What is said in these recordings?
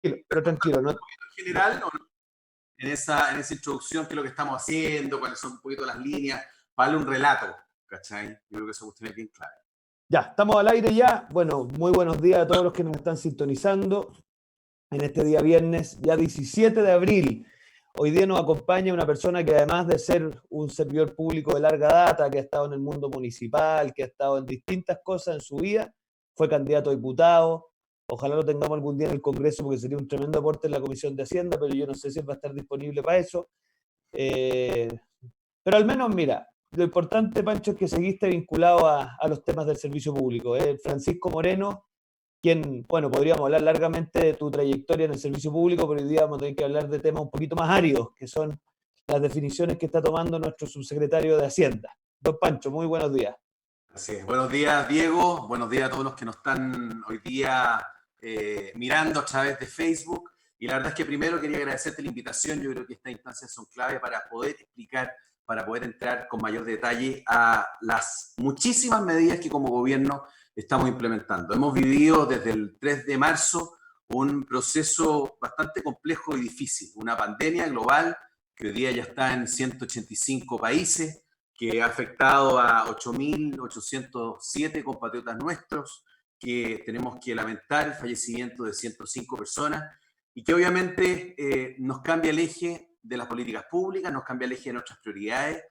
pero tranquilo, no, En general, en esa introducción, qué es lo que estamos haciendo, cuáles son un poquito las líneas, para darle un relato, ¿cachai? Yo creo que eso cuestión es bien clara. ya, estamos al aire ya. Bueno, muy buenos días a todos los que nos están sintonizando en este día viernes, ya 17 de abril. Hoy día nos acompaña una persona que además de ser un servidor público de larga data, que ha estado en el mundo municipal, que ha estado en distintas cosas en su vida, fue candidato a diputado. Ojalá lo tengamos algún día en el Congreso porque sería un tremendo aporte en la Comisión de Hacienda, pero yo no sé si él va a estar disponible para eso. Eh, pero al menos, mira, lo importante, Pancho, es que seguiste vinculado a los temas del servicio público. Francisco Moreno, quien, bueno, podríamos hablar largamente de tu trayectoria en el servicio público, pero hoy día vamos a tener que hablar de temas un poquito más áridos, que son las definiciones que está tomando nuestro subsecretario de Hacienda. Don Pancho, muy buenos días. Así es. Buenos días, Diego. Buenos días a todos los que nos están hoy día mirando a través de Facebook. Y la verdad es que primero quería agradecerte la invitación. Yo creo que estas instancias son clave para poder explicar, para poder entrar con mayor detalle a las muchísimas medidas que como gobierno estamos implementando. Hemos vivido desde el 3 de marzo un proceso bastante complejo y difícil, una pandemia global que hoy día ya está en 185 países, que ha afectado a 8.807 compatriotas nuestros, que tenemos que lamentar el fallecimiento de 105 personas y que obviamente nos cambia el eje de las políticas públicas, nos cambia el eje de nuestras prioridades.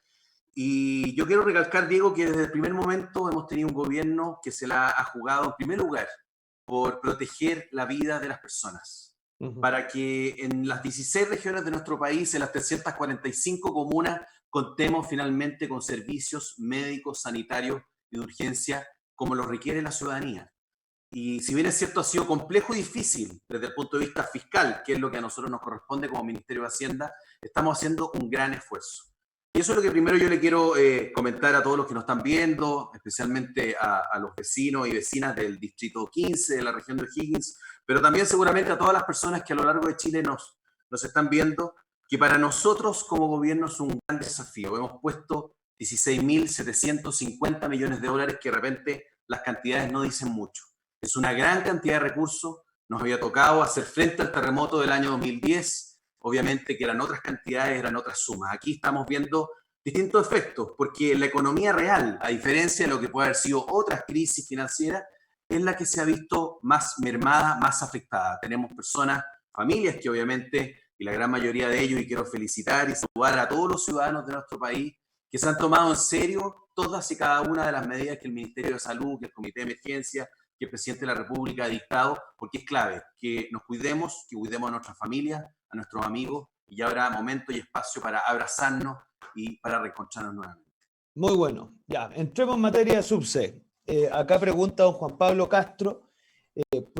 Y yo quiero recalcar, Diego, que desde el primer momento hemos tenido un gobierno que se la ha jugado en primer lugar por proteger la vida de las personas, para que en las 16 regiones de nuestro país, en las 345 comunas, contemos finalmente con servicios médicos, sanitarios y de urgencia como lo requiere la ciudadanía. Y si bien es cierto, ha sido complejo y difícil desde el punto de vista fiscal, que es lo que a nosotros nos corresponde como Ministerio de Hacienda, estamos haciendo un gran esfuerzo. Y eso es lo que primero yo le quiero comentar a todos los que nos están viendo, especialmente a los vecinos y vecinas del Distrito 15, de la región de O'Higgins, pero también seguramente a todas las personas que a lo largo de Chile nos están viendo, que para nosotros como gobierno es un gran desafío. Hemos puesto 16.750 millones de dólares, que de repente las cantidades no dicen mucho. Es una gran cantidad de recursos. Nos había tocado hacer frente al terremoto del año 2010. Obviamente que eran otras cantidades, eran otras sumas. Aquí estamos viendo distintos efectos, porque la economía real, a diferencia de lo que puede haber sido otras crisis financieras, es la que se ha visto más mermada, más afectada. Tenemos personas, familias que obviamente, y la gran mayoría de ellos, y quiero felicitar y saludar a todos los ciudadanos de nuestro país, que se han tomado en serio todas y cada una de las medidas que el Ministerio de Salud, que el Comité de Emergencia, que el Presidente de la República ha dictado, porque es clave que nos cuidemos, que cuidemos a nuestras familias, a nuestros amigos, y ya habrá momento y espacio para abrazarnos y para reencontrarnos nuevamente. Muy bueno. Ya, entremos en materia de subse. Acá pregunta don Juan Pablo Castro,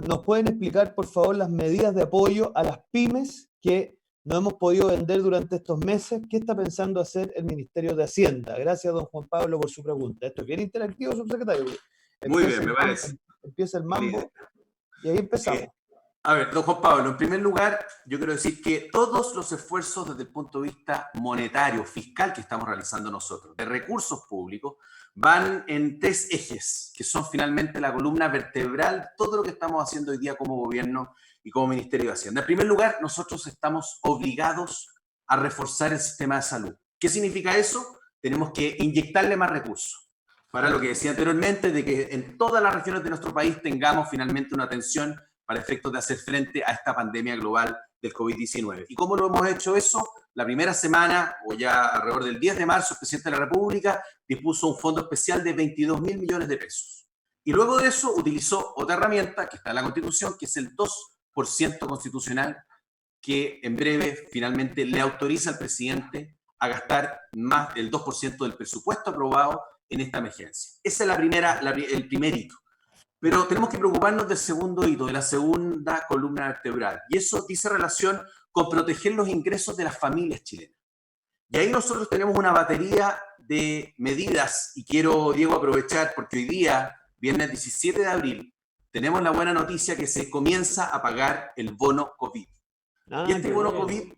¿nos pueden explicar, por favor, las medidas de apoyo a las pymes que no hemos podido vender durante estos meses? ¿Qué está pensando hacer el Ministerio de Hacienda? Gracias, don Juan Pablo, por su pregunta. Esto es bien interactivo, subsecretario. Muy bien, me parece. Empieza el mambo y ahí empezamos. A ver, don Juan Pablo, en primer lugar, yo quiero decir que todos los esfuerzos desde el punto de vista monetario, fiscal que estamos realizando nosotros, de recursos públicos, van en 3 ejes, que son finalmente la columna vertebral de todo lo que estamos haciendo hoy día como gobierno y como Ministerio de Hacienda. En primer lugar, nosotros estamos obligados a reforzar el sistema de salud. ¿Qué significa eso? Tenemos que inyectarle más recursos. Para lo que decía anteriormente, de que en todas las regiones de nuestro país tengamos finalmente una atención para efectos de hacer frente a esta pandemia global del COVID-19. ¿Y cómo lo hemos hecho eso? La primera semana, o ya alrededor del 10 de marzo, el presidente de la República dispuso un fondo especial de 22.000 millones de pesos. Y luego de eso utilizó otra herramienta que está en la Constitución, que es el 2% constitucional, que en breve finalmente le autoriza al presidente a gastar más del 2% del presupuesto aprobado en esta emergencia. Ese es el primer hito. Pero tenemos que preocuparnos del segundo hito, de la segunda columna vertebral. Y eso dice relación con proteger los ingresos de las familias chilenas. Y ahí nosotros tenemos una batería de medidas, y quiero, Diego, aprovechar, porque hoy día, viernes 17 de abril, tenemos la buena noticia que se comienza a pagar el bono COVID. Y este bono COVID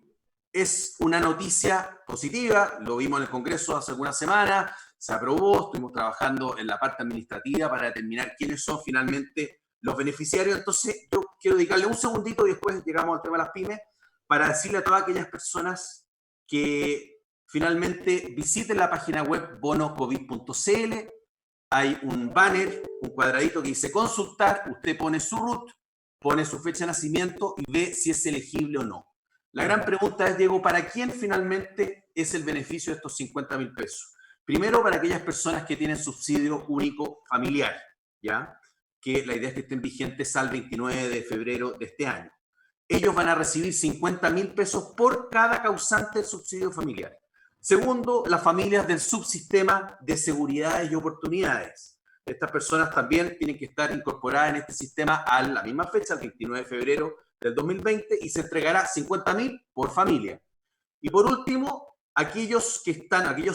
es una noticia positiva, lo vimos en el Congreso hace algunas semanas, se aprobó, estuvimos trabajando en la parte administrativa para determinar quiénes son finalmente Los beneficiarios, entonces, yo quiero dedicarle un segundito y después llegamos al tema de las pymes, para decirle a todas aquellas personas que finalmente visiten la página web bonocovid.cl. Hay un banner, un cuadradito que dice consultar, usted pone su RUT, pone su fecha de nacimiento y ve si es elegible o no. La gran pregunta es, Diego, ¿para quién finalmente es el beneficio de estos 50.000 pesos? Primero, para aquellas personas que tienen subsidio único familiar, ¿ya? Que la idea es que estén vigentes al 29 de febrero de este año. Ellos van a recibir 50.000 pesos por cada causante del subsidio familiar. Segundo, las familias del subsistema de seguridades y oportunidades. Estas personas también tienen que estar incorporadas en este sistema a la misma fecha, el 29 de febrero del 2020, y se entregará 50.000 por familia. Y por último, aquellos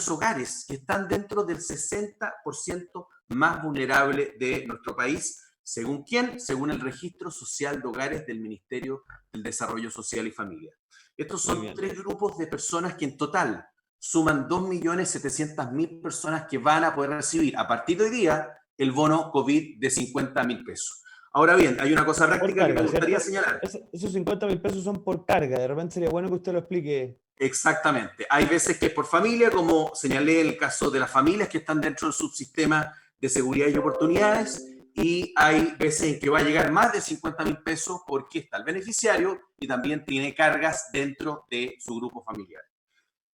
hogares que están dentro del 60% más vulnerable de nuestro país. ¿Según quién? Según el Registro Social de Hogares del Ministerio del Desarrollo Social y Familia. Estos son 3 grupos de personas que en total suman 2.700.000 personas que van a poder recibir a partir de hoy día el bono COVID de 50.000 pesos. Ahora bien, hay una cosa práctica que me gustaría señalar. Esos 50.000 pesos son por carga, de repente sería bueno que usted lo explique. Exactamente. Hay veces que es por familia, como señalé en el caso de las familias que están dentro del subsistema de seguridad y oportunidades, y hay veces en que va a llegar más de 50.000 pesos porque está el beneficiario y también tiene cargas dentro de su grupo familiar.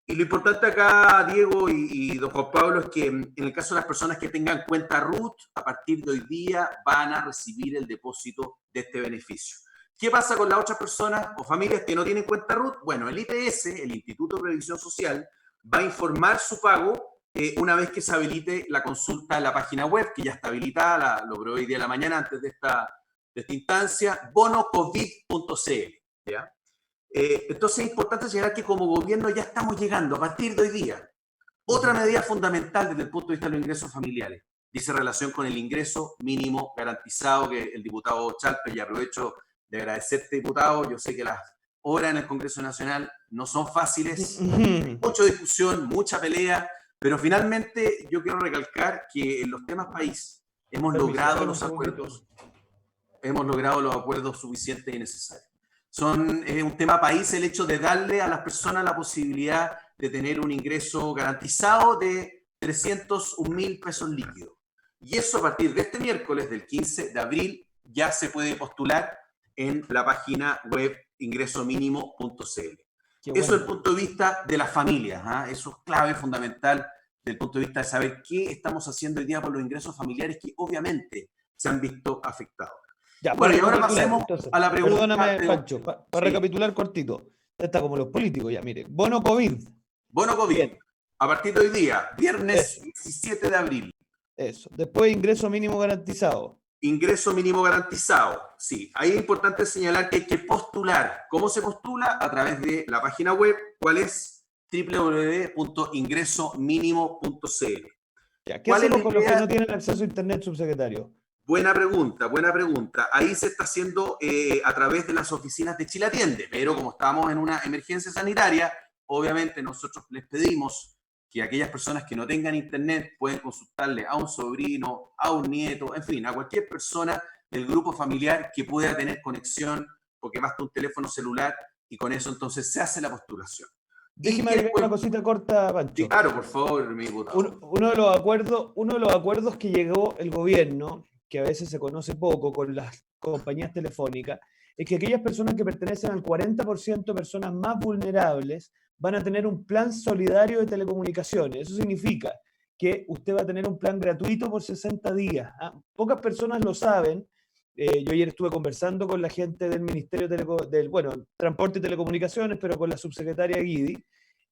Y lo importante acá, Diego y don Juan Pablo, es que en el caso de las personas que tengan cuenta RUT, a partir de hoy día van a recibir el depósito de este beneficio. ¿Qué pasa con las otras personas o familias que no tienen cuenta RUT? Bueno, el IPS, el Instituto de Previsión Social, va a informar su pago una vez que se habilite la consulta en la página web, que ya está habilitada, lo probé hoy día de la mañana antes de esta instancia, bonocovid.cl, ¿ya? Entonces es importante señalar que como gobierno ya estamos llegando a partir de hoy día. Otra medida fundamental desde el punto de vista de los ingresos familiares dice relación con el ingreso mínimo garantizado que el diputado Chalpe, y aprovecho de agradecerte, diputado. Yo sé que las horas en el Congreso Nacional no son fáciles, mucha discusión, mucha pelea, pero finalmente yo quiero recalcar que en los temas país hemos logrado los acuerdos suficientes y necesarios. Es un tema país el hecho de darle a las personas la posibilidad de tener un ingreso garantizado de 301.000 pesos líquidos. Y eso a partir de este miércoles, del 15 de abril, ya se puede postular en la página web ingresomínimo.cl. Eso desde el punto de vista de las familias, ¿eh? Eso es clave, fundamental, desde el punto de vista de saber qué estamos haciendo hoy día por los ingresos familiares que obviamente se han visto afectados. Ya, bueno, y ahora pasemos a la pregunta. Perdóname, Pancho, para recapitular cortito. Está como los políticos ya, mire. Bono COVID. Bono COVID. Bien. A partir de hoy día, viernes 17 de abril. Eso. Después, ingreso mínimo garantizado. Ingreso mínimo garantizado, sí. Ahí es importante señalar que hay que postular. ¿Cómo se postula? A través de la página web, ¿cuál es? www.ingresomínimo.cl. ¿Qué hacemos con los que no tienen acceso a internet, subsecretario? Buena pregunta, buena pregunta. Ahí se está haciendo a través de las oficinas de Chile Atiende, pero como estamos en una emergencia sanitaria, obviamente nosotros les pedimos que aquellas personas que no tengan internet pueden consultarle a un sobrino, a un nieto, en fin, a cualquier persona del grupo familiar que pueda tener conexión, porque basta un teléfono celular y con eso entonces se hace la postulación. Déjeme agregar una cosita corta, Pancho. Sí, claro, por favor, mi diputado. Uno de los acuerdos que llegó el gobierno, que a veces se conoce poco con las compañías telefónicas, es que aquellas personas que pertenecen al 40% de personas más vulnerables van a tener un plan solidario de telecomunicaciones. Eso significa que usted va a tener un plan gratuito por 60 días. Pocas personas lo saben. Yo ayer estuve conversando con la gente del Ministerio del Transporte y Telecomunicaciones, pero con la subsecretaria Guidi,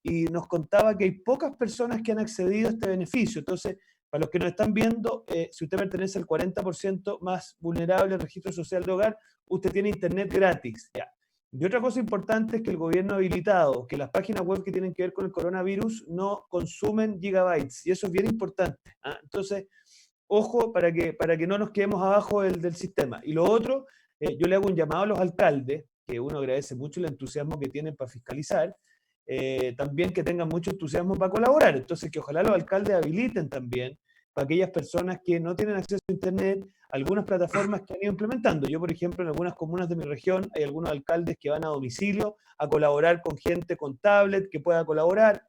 y nos contaba que hay pocas personas que han accedido a este beneficio. Entonces, para los que nos están viendo, si usted pertenece al 40% más vulnerable del registro social de hogar, usted tiene internet gratis. Ya. Y otra cosa importante es que el gobierno ha habilitado que las páginas web que tienen que ver con el coronavirus no consumen gigabytes, y eso es bien importante. Entonces, ojo para que no nos quedemos abajo del sistema. Y lo otro, yo le hago un llamado a los alcaldes, que uno agradece mucho el entusiasmo que tienen para fiscalizar, también que tengan mucho entusiasmo para colaborar. Entonces, que ojalá los alcaldes habiliten también para aquellas personas que no tienen acceso a Internet, algunas plataformas que han ido implementando. Yo, por ejemplo, en algunas comunas de mi región hay algunos alcaldes que van a domicilio a colaborar con gente con tablet que pueda colaborar.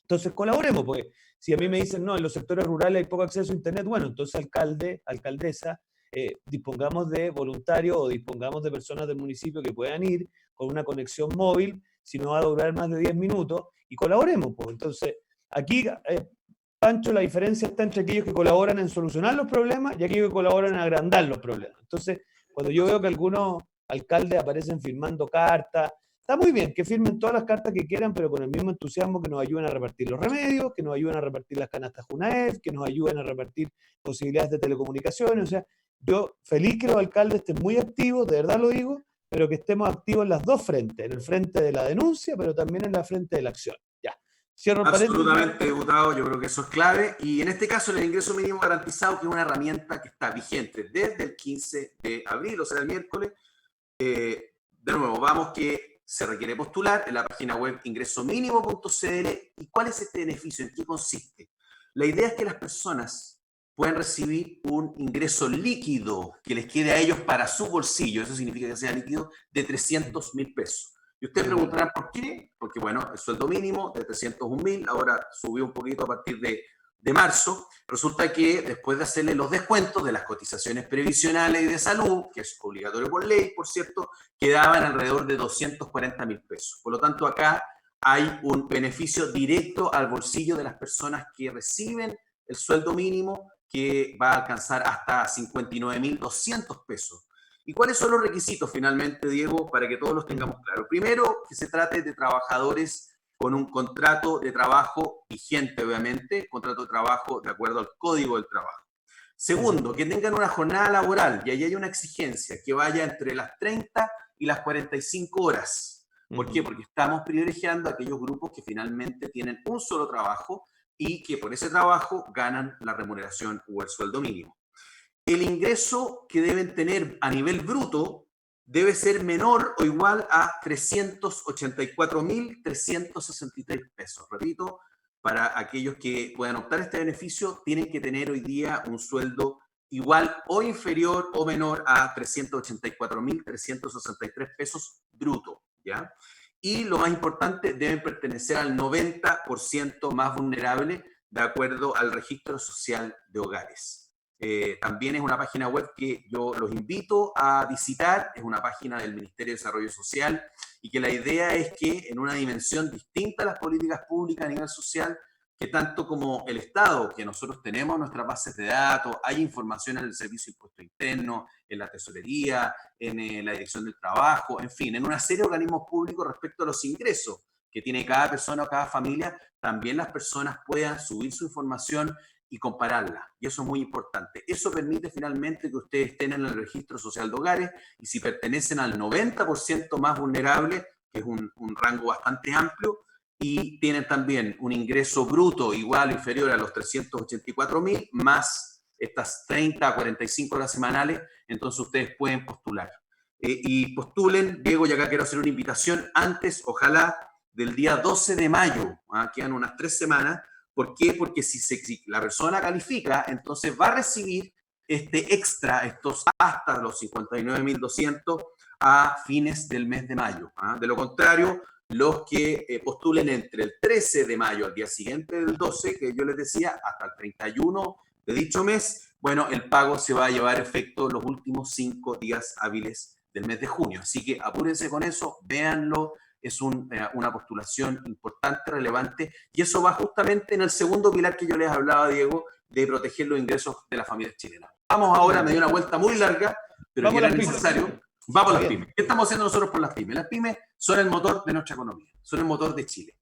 Entonces colaboremos, porque si a mí me dicen, no, en los sectores rurales hay poco acceso a Internet, bueno, entonces alcalde, alcaldesa, dispongamos de voluntarios o dispongamos de personas del municipio que puedan ir con una conexión móvil, si no va a durar más de 10 minutos, y colaboremos. Pues. Entonces, aquí, Pancho, la diferencia está entre aquellos que colaboran en solucionar los problemas y aquellos que colaboran en agrandar los problemas. Entonces, cuando yo veo que algunos alcaldes aparecen firmando cartas, está muy bien que firmen todas las cartas que quieran, pero con el mismo entusiasmo que nos ayuden a repartir los remedios, que nos ayuden a repartir las canastas Junaef, que nos ayuden a repartir posibilidades de telecomunicaciones. O sea, yo feliz que los alcaldes estén muy activos, de verdad lo digo, pero que estemos activos en las dos frentes, en el frente de la denuncia, pero también en la frente de la acción. Ya. Cierro el paréntesis. Absolutamente, diputado, yo creo que eso es clave. Y en este caso, el ingreso mínimo garantizado, que es una herramienta que está vigente desde el 15 de abril, o sea, el miércoles. De nuevo, vamos que se requiere postular en la página web ingresomínimo.cl. ¿Y cuál es este beneficio? ¿En qué consiste? La idea es que las personas puedan recibir un ingreso líquido que les quede a ellos para su bolsillo, eso significa que sea líquido, de 300.000 pesos. Y ustedes preguntarán por qué, porque bueno, el sueldo mínimo de 301.000, ahora subió un poquito a partir de marzo. Resulta que después de hacerle los descuentos de las cotizaciones previsionales y de salud, que es obligatorio por ley, por cierto, quedaban alrededor de 240.000 pesos. Por lo tanto, acá hay un beneficio directo al bolsillo de las personas que reciben el sueldo mínimo, que va a alcanzar hasta 59.200 pesos. ¿Y cuáles son los requisitos finalmente, Diego, para que todos los tengamos claro? Primero, que se trate de trabajadores con un contrato de trabajo vigente, obviamente, contrato de trabajo de acuerdo al Código del Trabajo. Segundo, que tengan una jornada laboral, y ahí hay una exigencia, que vaya entre las 30 y las 45 horas. ¿Por qué? Porque estamos privilegiando a aquellos grupos que finalmente tienen un solo trabajo y que por ese trabajo ganan la remuneración o el sueldo mínimo. El ingreso que deben tener a nivel bruto debe ser menor o igual a 384.363 pesos. Repito, para aquellos que puedan optar a este beneficio, tienen que tener hoy día un sueldo igual o inferior o menor a 384.363 pesos bruto, ¿ya? Y lo más importante, deben pertenecer al 90% más vulnerable de acuerdo al registro social de hogares. También es una página web que yo los invito a visitar, es una página del Ministerio de Desarrollo Social, y que la idea es que en una dimensión distinta a las políticas públicas a nivel social, que tanto como el Estado, que nosotros tenemos nuestras bases de datos, hay información en el Servicio de Impuesto Interno, en la Tesorería, en la Dirección del Trabajo, en fin, en una serie de organismos públicos respecto a los ingresos que tiene cada persona o cada familia, también las personas puedan subir su información y compararla. Y eso es muy importante. Eso permite finalmente que ustedes estén en el registro social de hogares, y si pertenecen al 90% más vulnerable, que es un rango bastante amplio, y tienen también un ingreso bruto igual o inferior a los 384.000, más estas 30 a 45 horas semanales, entonces ustedes pueden postular. Y postulen, Diego, y acá quiero hacer una invitación antes, ojalá, del día 12 de mayo, quedan unas 3 semanas. ¿Por qué? Porque si la persona califica, entonces va a recibir este extra, estos hasta los 59.200 a fines del mes de mayo. De lo contrario, los que postulen entre el 13 de mayo al día siguiente del 12, que yo les decía, hasta el 31 de dicho mes, bueno, el pago se va a llevar efecto los últimos 5 días hábiles del mes de junio. Así que apúrense con eso, véanlo. Es una postulación importante, relevante, y eso va justamente en el segundo pilar que yo les hablaba, Diego, de proteger los ingresos de las familias chilenas. Vamos ahora, me dio una vuelta muy larga, pero que era necesario. Vamos a las pymes. ¿Qué estamos haciendo nosotros por las pymes? Las pymes son el motor de nuestra economía, son el motor de Chile.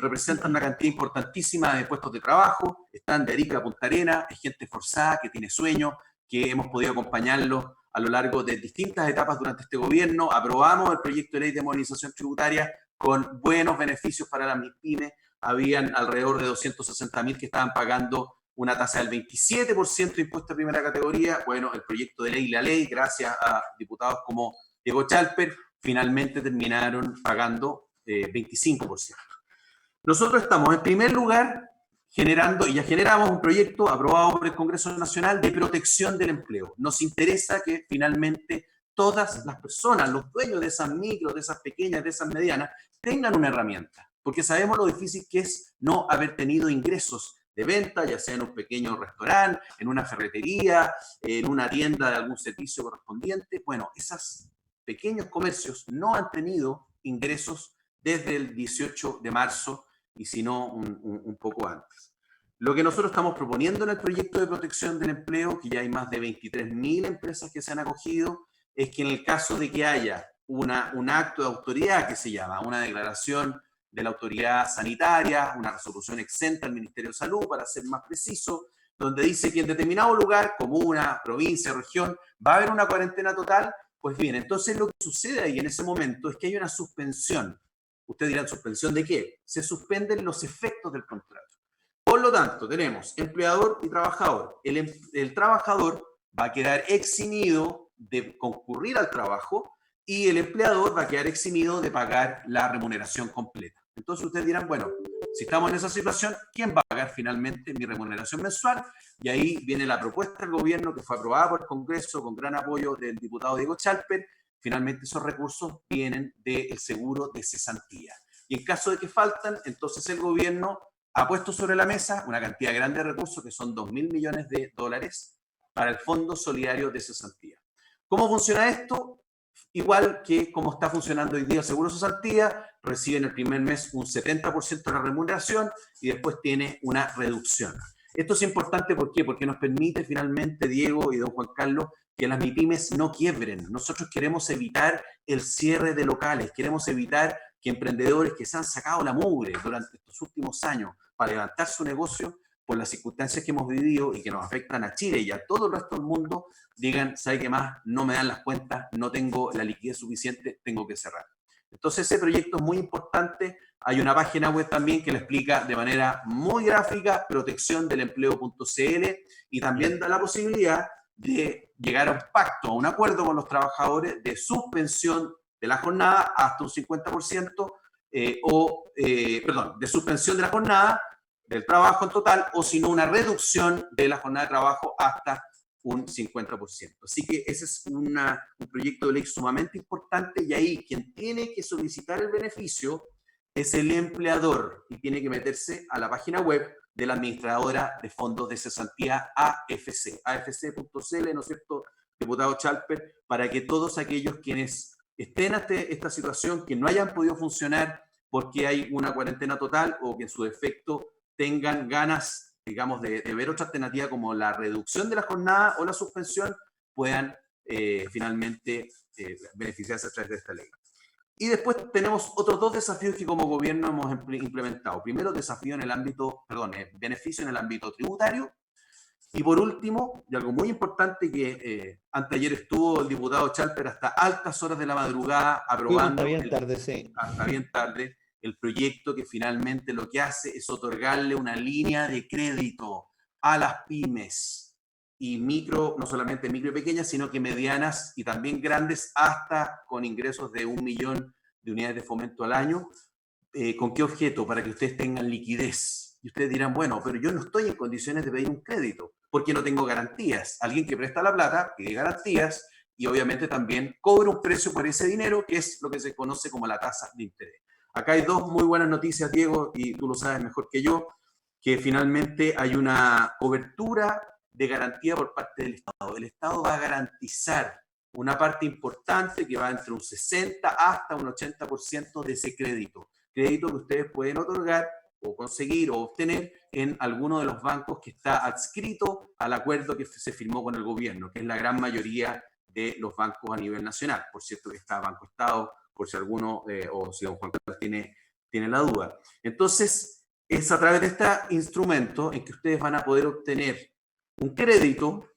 Representan una cantidad importantísima de puestos de trabajo, están de Arica a Punta Arenas, es gente forzada, que tiene sueños, que hemos podido acompañarlos a lo largo de distintas etapas durante este gobierno. Aprobamos el proyecto de ley de modernización tributaria con buenos beneficios para las pymes. Habían alrededor de 260.000 que estaban pagando una tasa del 27% de impuesto de primera categoría. Bueno, el proyecto de ley y la ley, gracias a diputados como Diego Chalper, finalmente terminaron pagando 25%. Nosotros estamos en primer lugar generando, y ya generamos un proyecto aprobado por el Congreso Nacional de protección del empleo. Nos interesa que finalmente todas las personas, los dueños de esas micros, de esas pequeñas, de esas medianas, tengan una herramienta, porque sabemos lo difícil que es no haber tenido ingresos de venta, ya sea en un pequeño restaurante, en una ferretería, en una tienda de algún servicio correspondiente. Bueno, esos pequeños comercios no han tenido ingresos desde el 18 de marzo y si no, un poco antes. Lo que nosotros estamos proponiendo en el proyecto de protección del empleo, que ya hay más de 23.000 empresas que se han acogido, es que en el caso de que haya un acto de autoridad que se llama, una declaración de la autoridad sanitaria, una resolución exenta al Ministerio de Salud, para ser más preciso, donde dice que en determinado lugar, comuna, provincia, región, va a haber una cuarentena total, pues bien, entonces lo que sucede ahí en ese momento es que hay una suspensión. Ustedes dirán, ¿suspensión de qué? Se suspenden los efectos del contrato. Por lo tanto, tenemos empleador y trabajador. El trabajador va a quedar eximido de concurrir al trabajo y el empleador va a quedar eximido de pagar la remuneración completa. Entonces ustedes dirán, bueno, si estamos en esa situación, ¿quién va a pagar finalmente mi remuneración mensual? Y ahí viene la propuesta del gobierno que fue aprobada por el Congreso con gran apoyo del diputado Diego Chalper. Finalmente esos recursos vienen del seguro de cesantía. Y en caso de que faltan, entonces el gobierno ha puesto sobre la mesa una cantidad grande de recursos, que son 2.000 millones de dólares, para el Fondo Solidario de Cesantía. ¿Cómo funciona esto? Igual que como está funcionando hoy día el Seguro de Cesantía, reciben el primer mes un 70% de la remuneración y después tiene una reducción. Esto es importante, ¿por qué? Porque nos permite finalmente, Diego y don Juan Carlos, que las MIPYMES no quiebren. Nosotros queremos evitar el cierre de locales, queremos evitar que emprendedores que se han sacado la mugre durante estos últimos años para levantar su negocio, por las circunstancias que hemos vivido y que nos afectan a Chile y a todo el resto del mundo, digan, ¿sabe qué más? No me dan las cuentas, no tengo la liquidez suficiente, tengo que cerrar. Entonces ese proyecto es muy importante. Hay una página web también que le explica de manera muy gráfica, protecciondelempleo.cl, y también da la posibilidad de llegar a un pacto, a un acuerdo con los trabajadores de suspensión de la jornada hasta un 50%, de suspensión de la jornada del trabajo en total, o si no, una reducción de la jornada de trabajo hasta un 50%. Así que ese es un proyecto de ley sumamente importante, y ahí quien tiene que solicitar el beneficio es el empleador y tiene que meterse a la página web de la administradora de fondos de cesantía AFC, afc.cl, ¿no es cierto, diputado Chalper? Para que todos aquellos quienes estén ante esta situación, que no hayan podido funcionar porque hay una cuarentena total o que en su defecto tengan ganas, digamos, de ver otra alternativa como la reducción de la jornada o la suspensión, puedan finalmente beneficiarse a través de esta ley. Y después tenemos otros dos desafíos que como gobierno hemos implementado. Primero, beneficio en el ámbito tributario. Y por último, y algo muy importante que anteayer estuvo el diputado Chalper hasta altas horas de la madrugada aprobando, hasta bien tarde, el proyecto que finalmente lo que hace es otorgarle una línea de crédito a las pymes y micro, no solamente micro y pequeñas, sino que medianas y también grandes, hasta con ingresos de 1 millón de unidades de fomento al año. ¿Con qué objeto? Para que ustedes tengan liquidez. Y ustedes dirán, bueno, pero yo no estoy en condiciones de pedir un crédito porque no tengo garantías. Alguien que presta la plata pide garantías y obviamente también cobra un precio por ese dinero, que es lo que se conoce como la tasa de interés. Acá hay dos muy buenas noticias, Diego, y tú lo sabes mejor que yo, que finalmente hay una cobertura de garantía por parte del Estado. El Estado va a garantizar una parte importante que va entre un 60 hasta un 80% de ese crédito. Crédito que ustedes pueden otorgar o conseguir o obtener en alguno de los bancos que está adscrito al acuerdo que se firmó con el gobierno, que es la gran mayoría de los bancos a nivel nacional. Por cierto que está Banco Estado, por si alguno, o si don Juan Carlos tiene la duda. Entonces, es a través de este instrumento en que ustedes van a poder obtener un crédito,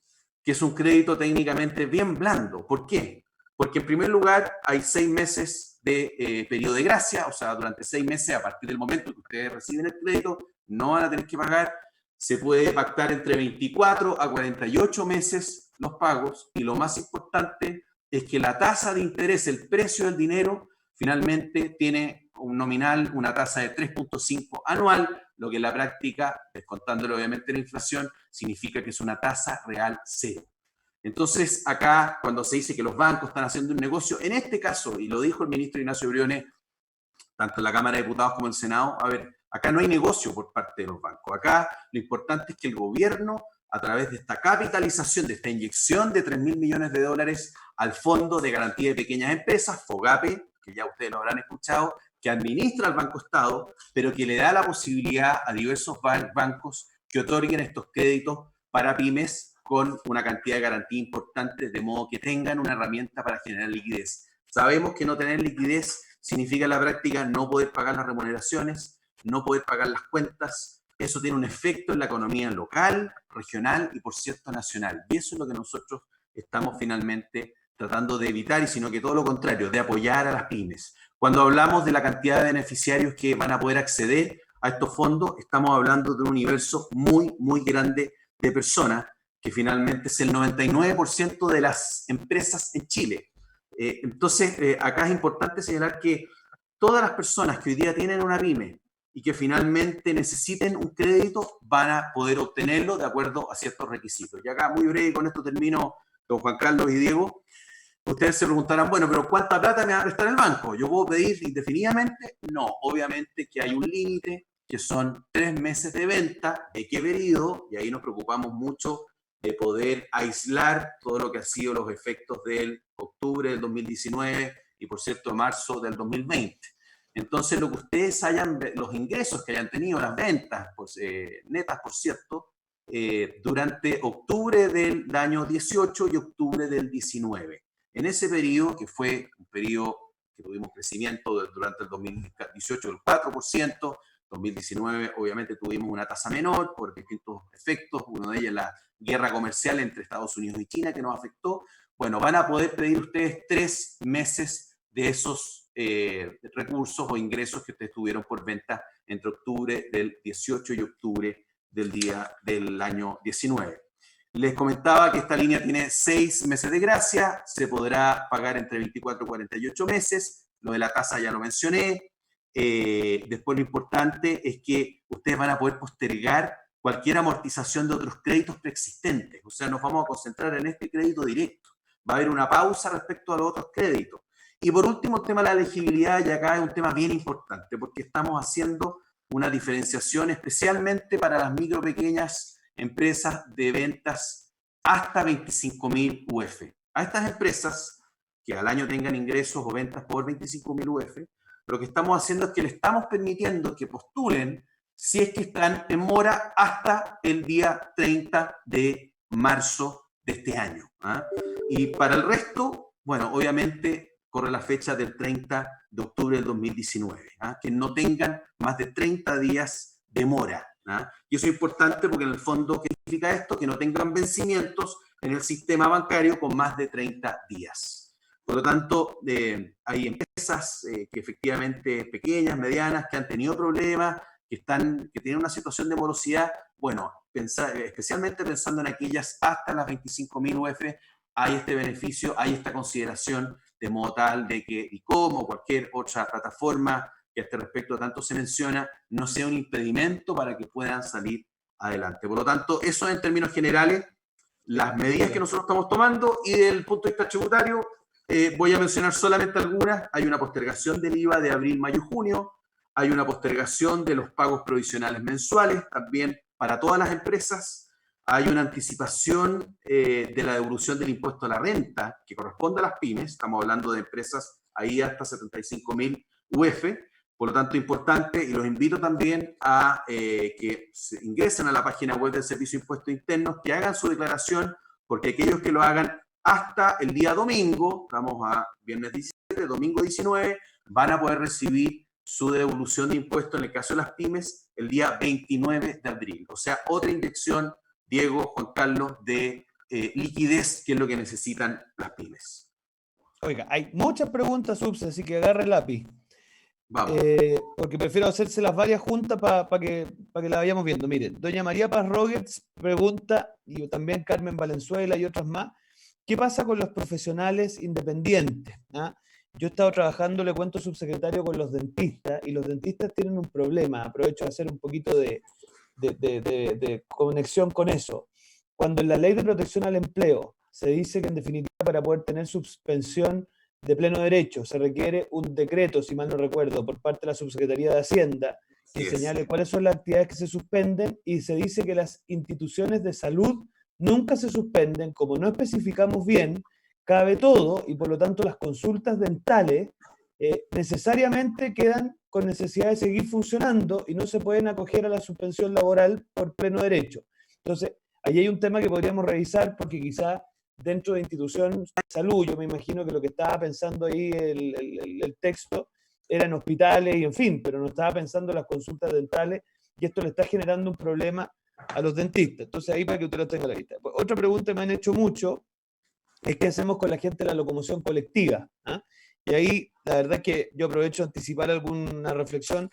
que es un crédito técnicamente bien blando. ¿Por qué? Porque en primer lugar hay 6 meses de periodo de gracia, o sea, durante 6 meses, a partir del momento que ustedes reciben el crédito, no van a tener que pagar. Se puede pactar entre 24 a 48 meses los pagos, y lo más importante es que la tasa de interés, el precio del dinero, finalmente tiene un nominal, una tasa de 3.5 anual, lo que en la práctica, descontándole obviamente la inflación, significa que es una tasa real cero. Entonces, acá, cuando se dice que los bancos están haciendo un negocio, en este caso, y lo dijo el ministro Ignacio Briones, tanto en la Cámara de Diputados como en el Senado, a ver, acá no hay negocio por parte de los bancos. Acá lo importante es que el gobierno, a través de esta capitalización, de esta inyección de 3.000 millones de dólares al Fondo de Garantía de Pequeñas Empresas, FOGAPE, que ya ustedes lo habrán escuchado, que administra el Banco Estado, pero que le da la posibilidad a diversos bancos que otorguen estos créditos para pymes con una cantidad de garantía importante, de modo que tengan una herramienta para generar liquidez. Sabemos que no tener liquidez significa en la práctica no poder pagar las remuneraciones, no poder pagar las cuentas. Eso tiene un efecto en la economía local, regional y, por cierto, nacional. Y eso es lo que nosotros estamos finalmente tratando de evitar, y sino que todo lo contrario, de apoyar a las pymes. Cuando hablamos de la cantidad de beneficiarios que van a poder acceder a estos fondos, estamos hablando de un universo muy, muy grande de personas, que finalmente es el 99% de las empresas en Chile. Entonces, acá es importante señalar que todas las personas que hoy día tienen una pyme y que finalmente necesiten un crédito van a poder obtenerlo de acuerdo a ciertos requisitos. Y acá, muy breve, con esto termino, don Juan Carlos y Diego. Ustedes se preguntarán, bueno, pero ¿cuánta plata me va a prestar el banco? ¿Yo puedo pedir indefinidamente? No, obviamente que hay un límite, que son 3 meses de venta. ¿De qué periodo? Y ahí nos preocupamos mucho de poder aislar todo lo que ha sido los efectos del octubre del 2019 y, por cierto, marzo del 2020. Entonces, lo que ustedes los ingresos que hayan tenido, las ventas pues, netas, por cierto, durante octubre del año 18 y octubre del 19. En ese periodo, que fue un periodo que tuvimos crecimiento durante el 2018 del 4%, 2019 obviamente tuvimos una tasa menor por distintos efectos, uno de ellos la guerra comercial entre Estados Unidos y China que nos afectó. Bueno, van a poder pedir ustedes 3 meses de esos recursos o ingresos que ustedes tuvieron por venta entre octubre del 18 y octubre del año 19. Les comentaba que esta línea tiene 6 meses de gracia, se podrá pagar entre 24 y 48 meses, lo de la tasa ya lo mencioné. Después lo importante es que ustedes van a poder postergar cualquier amortización de otros créditos preexistentes, o sea, nos vamos a concentrar en este crédito directo. Va a haber una pausa respecto a los otros créditos. Y por último, el tema de la elegibilidad, y acá es un tema bien importante, porque estamos haciendo una diferenciación especialmente para las micro pequeñas empresas de ventas hasta 25.000 UF. A estas empresas que al año tengan ingresos o ventas por 25.000 UF, lo que estamos haciendo es que le estamos permitiendo que postulen si es que están en mora hasta el día 30 de marzo de este año. Y para el resto, bueno, obviamente corre la fecha del 30 de octubre del 2019, que no tengan más de 30 días de mora. Y eso es importante porque en el fondo, ¿qué significa esto? Que no tengan vencimientos en el sistema bancario con más de 30 días. Por lo tanto, hay empresas que efectivamente pequeñas, medianas, que han tenido problemas, que tienen una situación de morosidad. Bueno, especialmente pensando en aquellas hasta las 25.000 UF, hay este beneficio, hay esta consideración, de modo tal de que ICOM o cualquier otra plataforma que a este respecto tanto se menciona, no sea un impedimento para que puedan salir adelante. Por lo tanto, eso en términos generales, las medidas que nosotros estamos tomando, y desde el punto de vista tributario, voy a mencionar solamente algunas. Hay una postergación del IVA de abril, mayo, junio, hay una postergación de los pagos provisionales mensuales, también para todas las empresas. Hay una anticipación de la devolución del impuesto a la renta que corresponde a las pymes. Estamos hablando de empresas ahí hasta 75.000 UF. Por lo tanto, importante, y los invito también a que ingresen a la página web del Servicio de Impuestos Internos, que hagan su declaración, porque aquellos que lo hagan hasta el día domingo, estamos a viernes 17, domingo 19, van a poder recibir su devolución de impuestos en el caso de las pymes el día 29 de abril. O sea, otra inyección, Diego, Juan Carlos, de liquidez, que es lo que necesitan las pymes. Oiga, hay muchas preguntas, Subs, así que agarre el lápiz. Vamos. Porque prefiero hacérselas varias juntas para que las vayamos viendo. Miren, doña María Paz Roguets pregunta, y también Carmen Valenzuela y otras más, ¿qué pasa con los profesionales independientes? Yo he estado trabajando, le cuento, subsecretario, con los dentistas, y los dentistas tienen un problema. Aprovecho de hacer un poquito de conexión con eso. Cuando en la Ley de Protección al Empleo se dice que, en definitiva, para poder tener suspensión de pleno derecho se requiere un decreto, si mal no recuerdo, por parte de la Subsecretaría de Hacienda, que señale cuáles son las actividades que se suspenden, y se dice que las instituciones de salud nunca se suspenden. Como no especificamos bien, cabe todo, y por lo tanto las consultas dentales necesariamente quedan con necesidad de seguir funcionando y no se pueden acoger a la suspensión laboral por pleno derecho. Entonces, ahí hay un tema que podríamos revisar, porque quizá dentro de institución de salud, yo me imagino que lo que estaba pensando ahí el texto eran hospitales y en fin, pero no estaba pensando en las consultas dentales, y esto le está generando un problema a los dentistas. Entonces, ahí para que usted lo tenga a la vista. Pues, otra pregunta que me han hecho mucho es qué hacemos con la gente de la locomoción colectiva. ¿Ah? Y ahí la verdad es que yo aprovecho a anticipar alguna reflexión.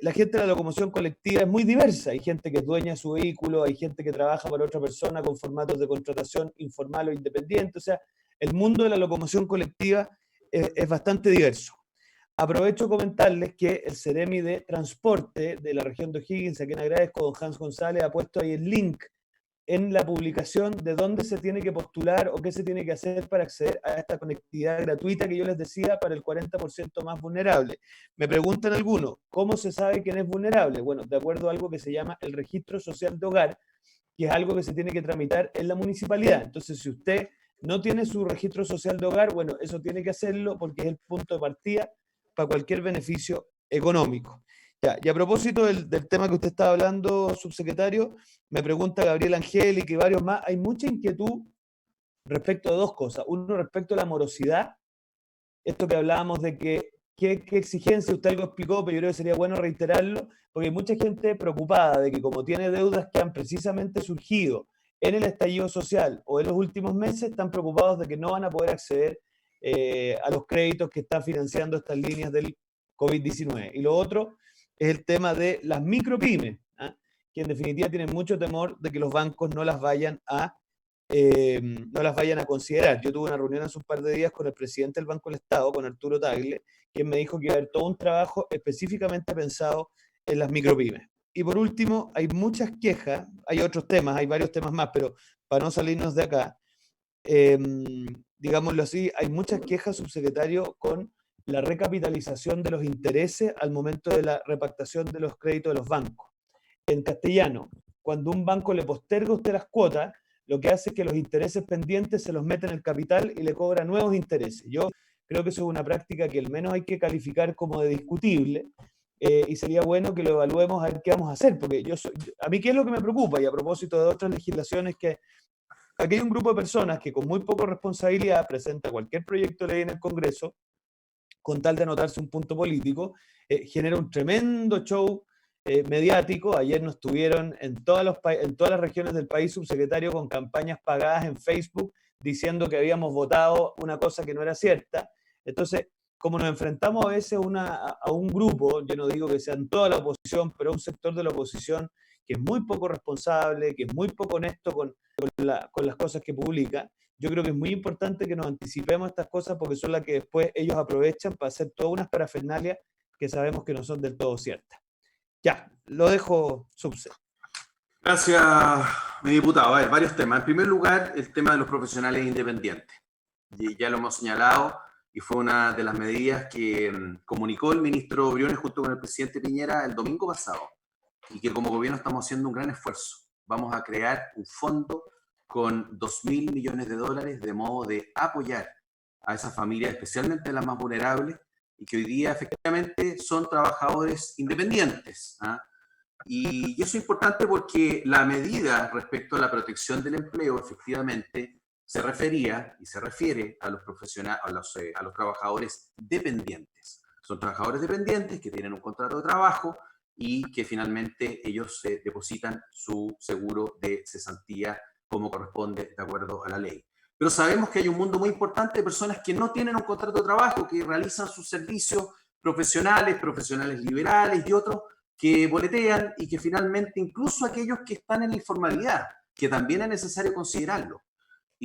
La gente de la locomoción colectiva es muy diversa. Hay gente que es dueña de su vehículo, hay gente que trabaja para otra persona con formatos de contratación informal o independiente. O sea, el mundo de la locomoción colectiva es bastante diverso. Aprovecho comentarles que el Ceremi de Transporte de la región de O'Higgins, a quien agradezco, don Hans González, ha puesto ahí el link en la publicación de dónde se tiene que postular o qué se tiene que hacer para acceder a esta conectividad gratuita que yo les decía para el 40% más vulnerable. Me preguntan algunos, ¿cómo se sabe quién es vulnerable? Bueno, de acuerdo a algo que se llama el registro social de hogar, que es algo que se tiene que tramitar en la municipalidad. Entonces, si usted no tiene su registro social de hogar, bueno, eso tiene que hacerlo, porque es el punto de partida para cualquier beneficio económico. Ya, y a propósito del tema que usted estaba hablando, subsecretario, me pregunta Gabriel Angélica y varios más, hay mucha inquietud respecto de dos cosas. Uno, respecto a la morosidad, esto que hablábamos de que qué exigencia, usted algo explicó, pero yo creo que sería bueno reiterarlo, porque hay mucha gente preocupada de que, como tiene deudas que han precisamente surgido en el estallido social o en los últimos meses, están preocupados de que no van a poder acceder a los créditos que están financiando estas líneas del COVID-19. Y lo otro es el tema de las micropymes, ¿eh? Que en definitiva tienen mucho temor de que los bancos no las vayan a considerar. Yo tuve una reunión hace un par de días con el presidente del Banco del Estado, con Arturo Tagle, quien me dijo que iba a haber todo un trabajo específicamente pensado en las micropymes. Y por último, hay muchas quejas, hay otros temas, hay varios temas más, pero para no salirnos de acá, digámoslo así, hay muchas quejas, subsecretario, con la recapitalización de los intereses al momento de la repactación de los créditos de los bancos. En castellano, cuando un banco le posterga a usted las cuotas, lo que hace es que los intereses pendientes se los mete en el capital y le cobra nuevos intereses. Yo creo que eso es una práctica que al menos hay que calificar como de discutible, y sería bueno que lo evaluemos a ver qué vamos a hacer, porque a mí qué es lo que me preocupa, y a propósito de otras legislaciones, que aquí hay un grupo de personas que con muy poca responsabilidad presenta cualquier proyecto de ley en el Congreso con tal de anotarse un punto político, genera un tremendo show mediático. Ayer nos tuvieron en todas las regiones del país, subsecretario, con campañas pagadas en Facebook diciendo que habíamos votado una cosa que no era cierta. Entonces, como nos enfrentamos a veces a un grupo, yo no digo que sean toda la oposición, pero un sector de la oposición que es muy poco responsable, que es muy poco honesto con las cosas que publica, yo creo que es muy importante que nos anticipemos a estas cosas, porque son las que después ellos aprovechan para hacer todas unas parafernalias que sabemos que no son del todo ciertas. Ya, lo dejo, subse. Gracias, mi diputado. A ver, varios temas. En primer lugar, el tema de los profesionales independientes. Y ya lo hemos señalado, y fue una de las medidas que comunicó el ministro Briones junto con el presidente Piñera el domingo pasado, y que como gobierno estamos haciendo un gran esfuerzo. Vamos a crear un fondo con $2.000 millones de modo de apoyar a esas familias, especialmente las más vulnerables, y que hoy día efectivamente son trabajadores independientes. Y eso es importante porque la medida respecto a la protección del empleo efectivamente se refería y se refiere a los profesionales, a los trabajadores dependientes. Son trabajadores dependientes que tienen un contrato de trabajo y que finalmente ellos depositan su seguro de cesantía como corresponde de acuerdo a la ley. Pero sabemos que hay un mundo muy importante de personas que no tienen un contrato de trabajo, que realizan sus servicios profesionales liberales y otros que boletean, y que finalmente incluso aquellos que están en la informalidad, que también es necesario considerarlo.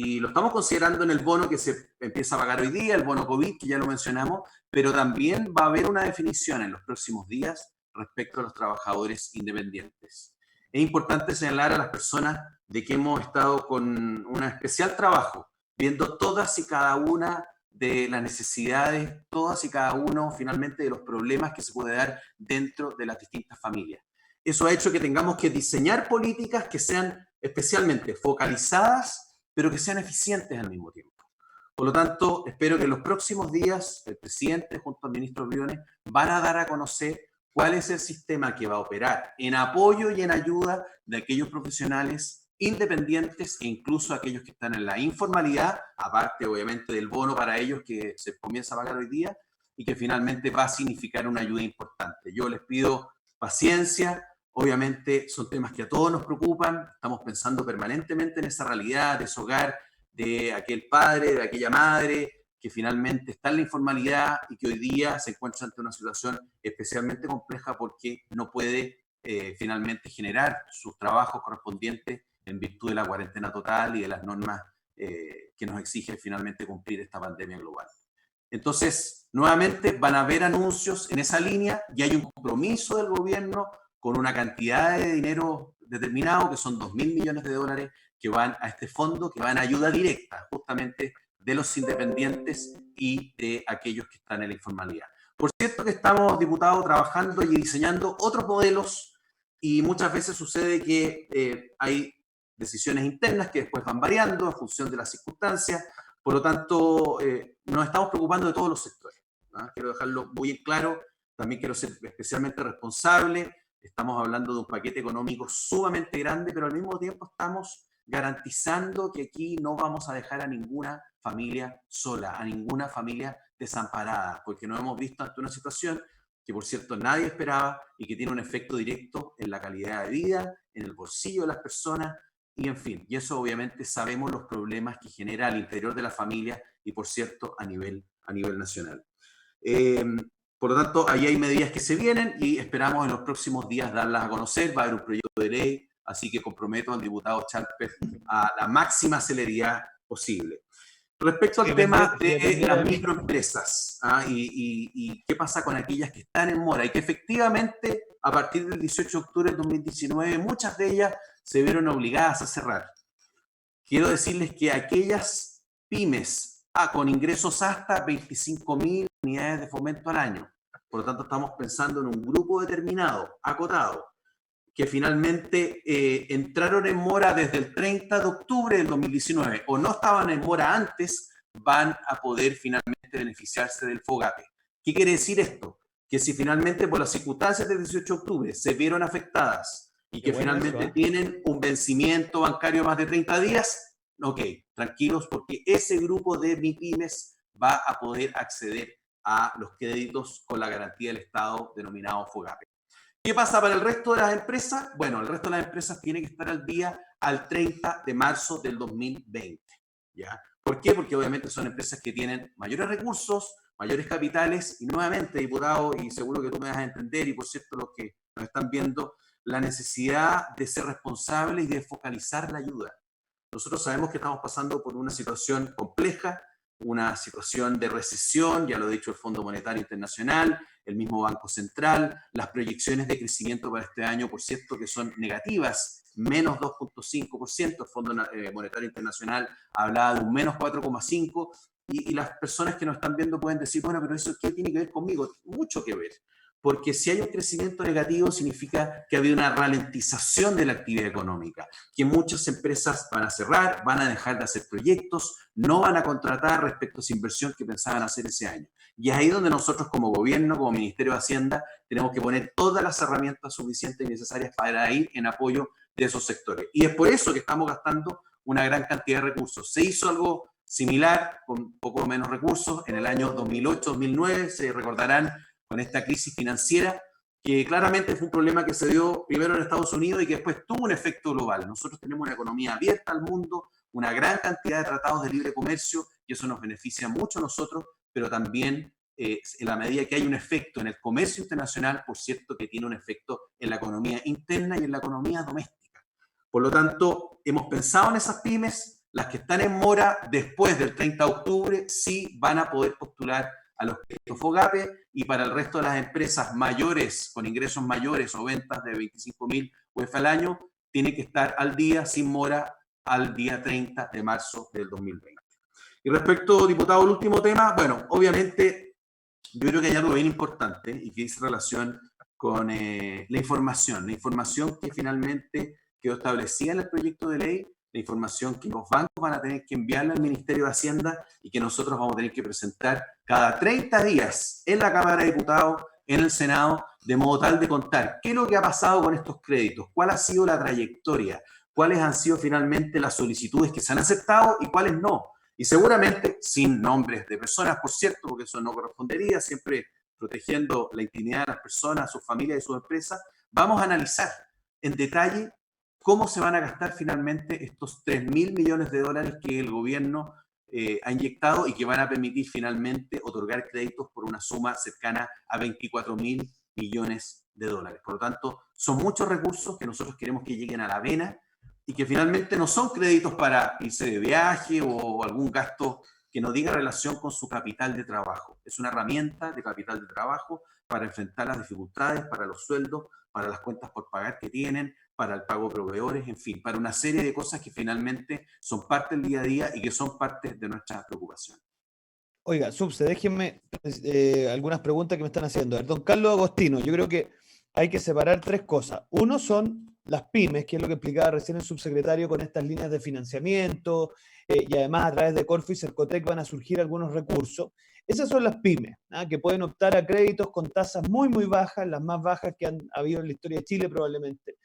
Y lo estamos considerando en el bono que se empieza a pagar hoy día, el bono COVID, que ya lo mencionamos, pero también va a haber una definición en los próximos días respecto a los trabajadores independientes. Es importante señalar a las personas de que hemos estado con un especial trabajo, viendo todas y cada una de las necesidades, todas y cada uno finalmente de los problemas que se puede dar dentro de las distintas familias. Eso ha hecho que tengamos que diseñar políticas que sean especialmente focalizadas, pero que sean eficientes al mismo tiempo. Por lo tanto, espero que en los próximos días el presidente junto al ministro Briones van a dar a conocer cuál es el sistema que va a operar en apoyo y en ayuda de aquellos profesionales independientes e incluso aquellos que están en la informalidad, aparte obviamente del bono para ellos que se comienza a pagar hoy día y que finalmente va a significar una ayuda importante. Yo les pido paciencia. Obviamente son temas que a todos nos preocupan, estamos pensando permanentemente en esa realidad, de ese hogar, de aquel padre, de aquella madre, que finalmente está en la informalidad y que hoy día se encuentra ante una situación especialmente compleja porque no puede finalmente generar sus trabajos correspondientes en virtud de la cuarentena total y de las normas que nos exige finalmente cumplir esta pandemia global. Entonces, nuevamente van a haber anuncios en esa línea y hay un compromiso del gobierno con una cantidad de dinero determinado, que son 2.000 millones de dólares, que van a este fondo, que van a ayuda directa justamente de los independientes y de aquellos que están en la informalidad. Por cierto que estamos, diputados, trabajando y diseñando otros modelos y muchas veces sucede que hay decisiones internas que después van variando en función de las circunstancias. Por lo tanto, nos estamos preocupando de todos los sectores, ¿no? Quiero dejarlo muy en claro. También quiero ser especialmente responsable. Estamos hablando de un paquete económico sumamente grande, pero al mismo tiempo estamos garantizando que aquí no vamos a dejar a ninguna familia sola, a ninguna familia desamparada, porque nos hemos visto ante una situación que, por cierto, nadie esperaba y que tiene un efecto directo en la calidad de vida, en el bolsillo de las personas y, en fin, y eso obviamente sabemos los problemas que genera al interior de la familia y, por cierto, a nivel nacional. Por lo tanto, ahí hay medidas que se vienen y esperamos en los próximos días darlas a conocer. Va a haber un proyecto de ley, así que comprometo al diputado Chalper a la máxima celeridad posible. Respecto al tema de las microempresas y qué pasa con aquellas que están en mora y que efectivamente a partir del 18 de octubre del 2019 muchas de ellas se vieron obligadas a cerrar. Quiero decirles que aquellas pymes con ingresos hasta 25.000 unidades de fomento al año. Por lo tanto, estamos pensando en un grupo determinado, acotado, que finalmente entraron en mora desde el 30 de octubre del 2019 o no estaban en mora antes, van a poder finalmente beneficiarse del FOGAPE. ¿Qué quiere decir esto? Que si finalmente por las circunstancias del 18 de octubre se vieron afectadas y que finalmente tienen un vencimiento bancario más de 30 días, ok, tranquilos, porque ese grupo de MIPYMES va a poder acceder a los créditos con la garantía del Estado denominado FOGAPE. ¿Qué pasa para el resto de las empresas? Bueno, el resto de las empresas tiene que estar al día al 30 de marzo del 2020. ¿Ya? ¿Por qué? Porque obviamente son empresas que tienen mayores recursos, mayores capitales y nuevamente, diputado, y seguro que tú me vas a entender y por cierto los que nos están viendo, la necesidad de ser responsable y de focalizar la ayuda. Nosotros sabemos que estamos pasando por una situación compleja, una situación de recesión, ya lo ha dicho el Fondo Monetario Internacional, el mismo Banco Central, las proyecciones de crecimiento para este año, por cierto, que son negativas, menos 2.5%, el Fondo Monetario Internacional hablaba de un menos 4.5%, y las personas que nos están viendo pueden decir, bueno, pero ¿eso qué tiene que ver conmigo? Mucho que ver. Porque si hay un crecimiento negativo significa que ha habido una ralentización de la actividad económica, que muchas empresas van a cerrar, van a dejar de hacer proyectos, no van a contratar respecto a esa inversión que pensaban hacer ese año. Y es ahí donde nosotros como gobierno, como Ministerio de Hacienda, tenemos que poner todas las herramientas suficientes y necesarias para ir en apoyo de esos sectores. Y es por eso que estamos gastando una gran cantidad de recursos. Se hizo algo similar, con poco menos recursos, en el año 2008-2009, se recordarán, con esta crisis financiera, que claramente fue un problema que se dio primero en Estados Unidos y que después tuvo un efecto global. Nosotros tenemos una economía abierta al mundo, una gran cantidad de tratados de libre comercio, y eso nos beneficia mucho a nosotros, pero también en la medida que hay un efecto en el comercio internacional, por cierto que tiene un efecto en la economía interna y en la economía doméstica. Por lo tanto, hemos pensado en esas pymes, Las que están en mora después del 30 de octubre sí van a poder postular a los créditos FOGAPE, y para el resto de las empresas mayores, con ingresos mayores o ventas de 25.000 UF al año, tiene que estar al día, sin mora, al día 30 de marzo del 2020. Y respecto, diputado, al último tema, bueno, obviamente yo creo que hay algo bien importante y que dice relación con la información que finalmente quedó establecida en el proyecto de ley, la información que los bancos van a tener que enviarle al Ministerio de Hacienda y que nosotros vamos a tener que presentar cada 30 días en la Cámara de Diputados, en el Senado, de modo tal de contar qué es lo que ha pasado con estos créditos, cuál ha sido la trayectoria, cuáles han sido finalmente las solicitudes que se han aceptado y cuáles no. Y seguramente, sin nombres de personas, por cierto, porque eso no correspondería, siempre protegiendo la intimidad de las personas, sus familias y sus empresas, vamos a analizar en detalle cómo se van a gastar finalmente estos 3.000 millones de dólares que el gobierno ha inyectado y que van a permitir finalmente otorgar créditos por una suma cercana a 24.000 millones de dólares. Por lo tanto, son muchos recursos que nosotros queremos que lleguen a la vena y que finalmente no son créditos para irse de viaje o algún gasto que no diga relación con su capital de trabajo. Es una herramienta de capital de trabajo para enfrentar las dificultades, para los sueldos, para las cuentas por pagar que tienen, para el pago de proveedores, en fin, para una serie de cosas que finalmente son parte del día a día y que son parte de nuestra preocupación. Oiga, Subse, déjenme algunas preguntas que me están haciendo. A ver, don Carlos Agostino, yo creo que hay que separar tres cosas. Uno son las pymes, que es lo que explicaba recién el subsecretario con estas líneas de financiamiento, y además a través de Corfo y Cercotec van a surgir algunos recursos. Esas son las pymes, que pueden optar a créditos con tasas muy, muy bajas, las más bajas que han habido en la historia de Chile probablemente.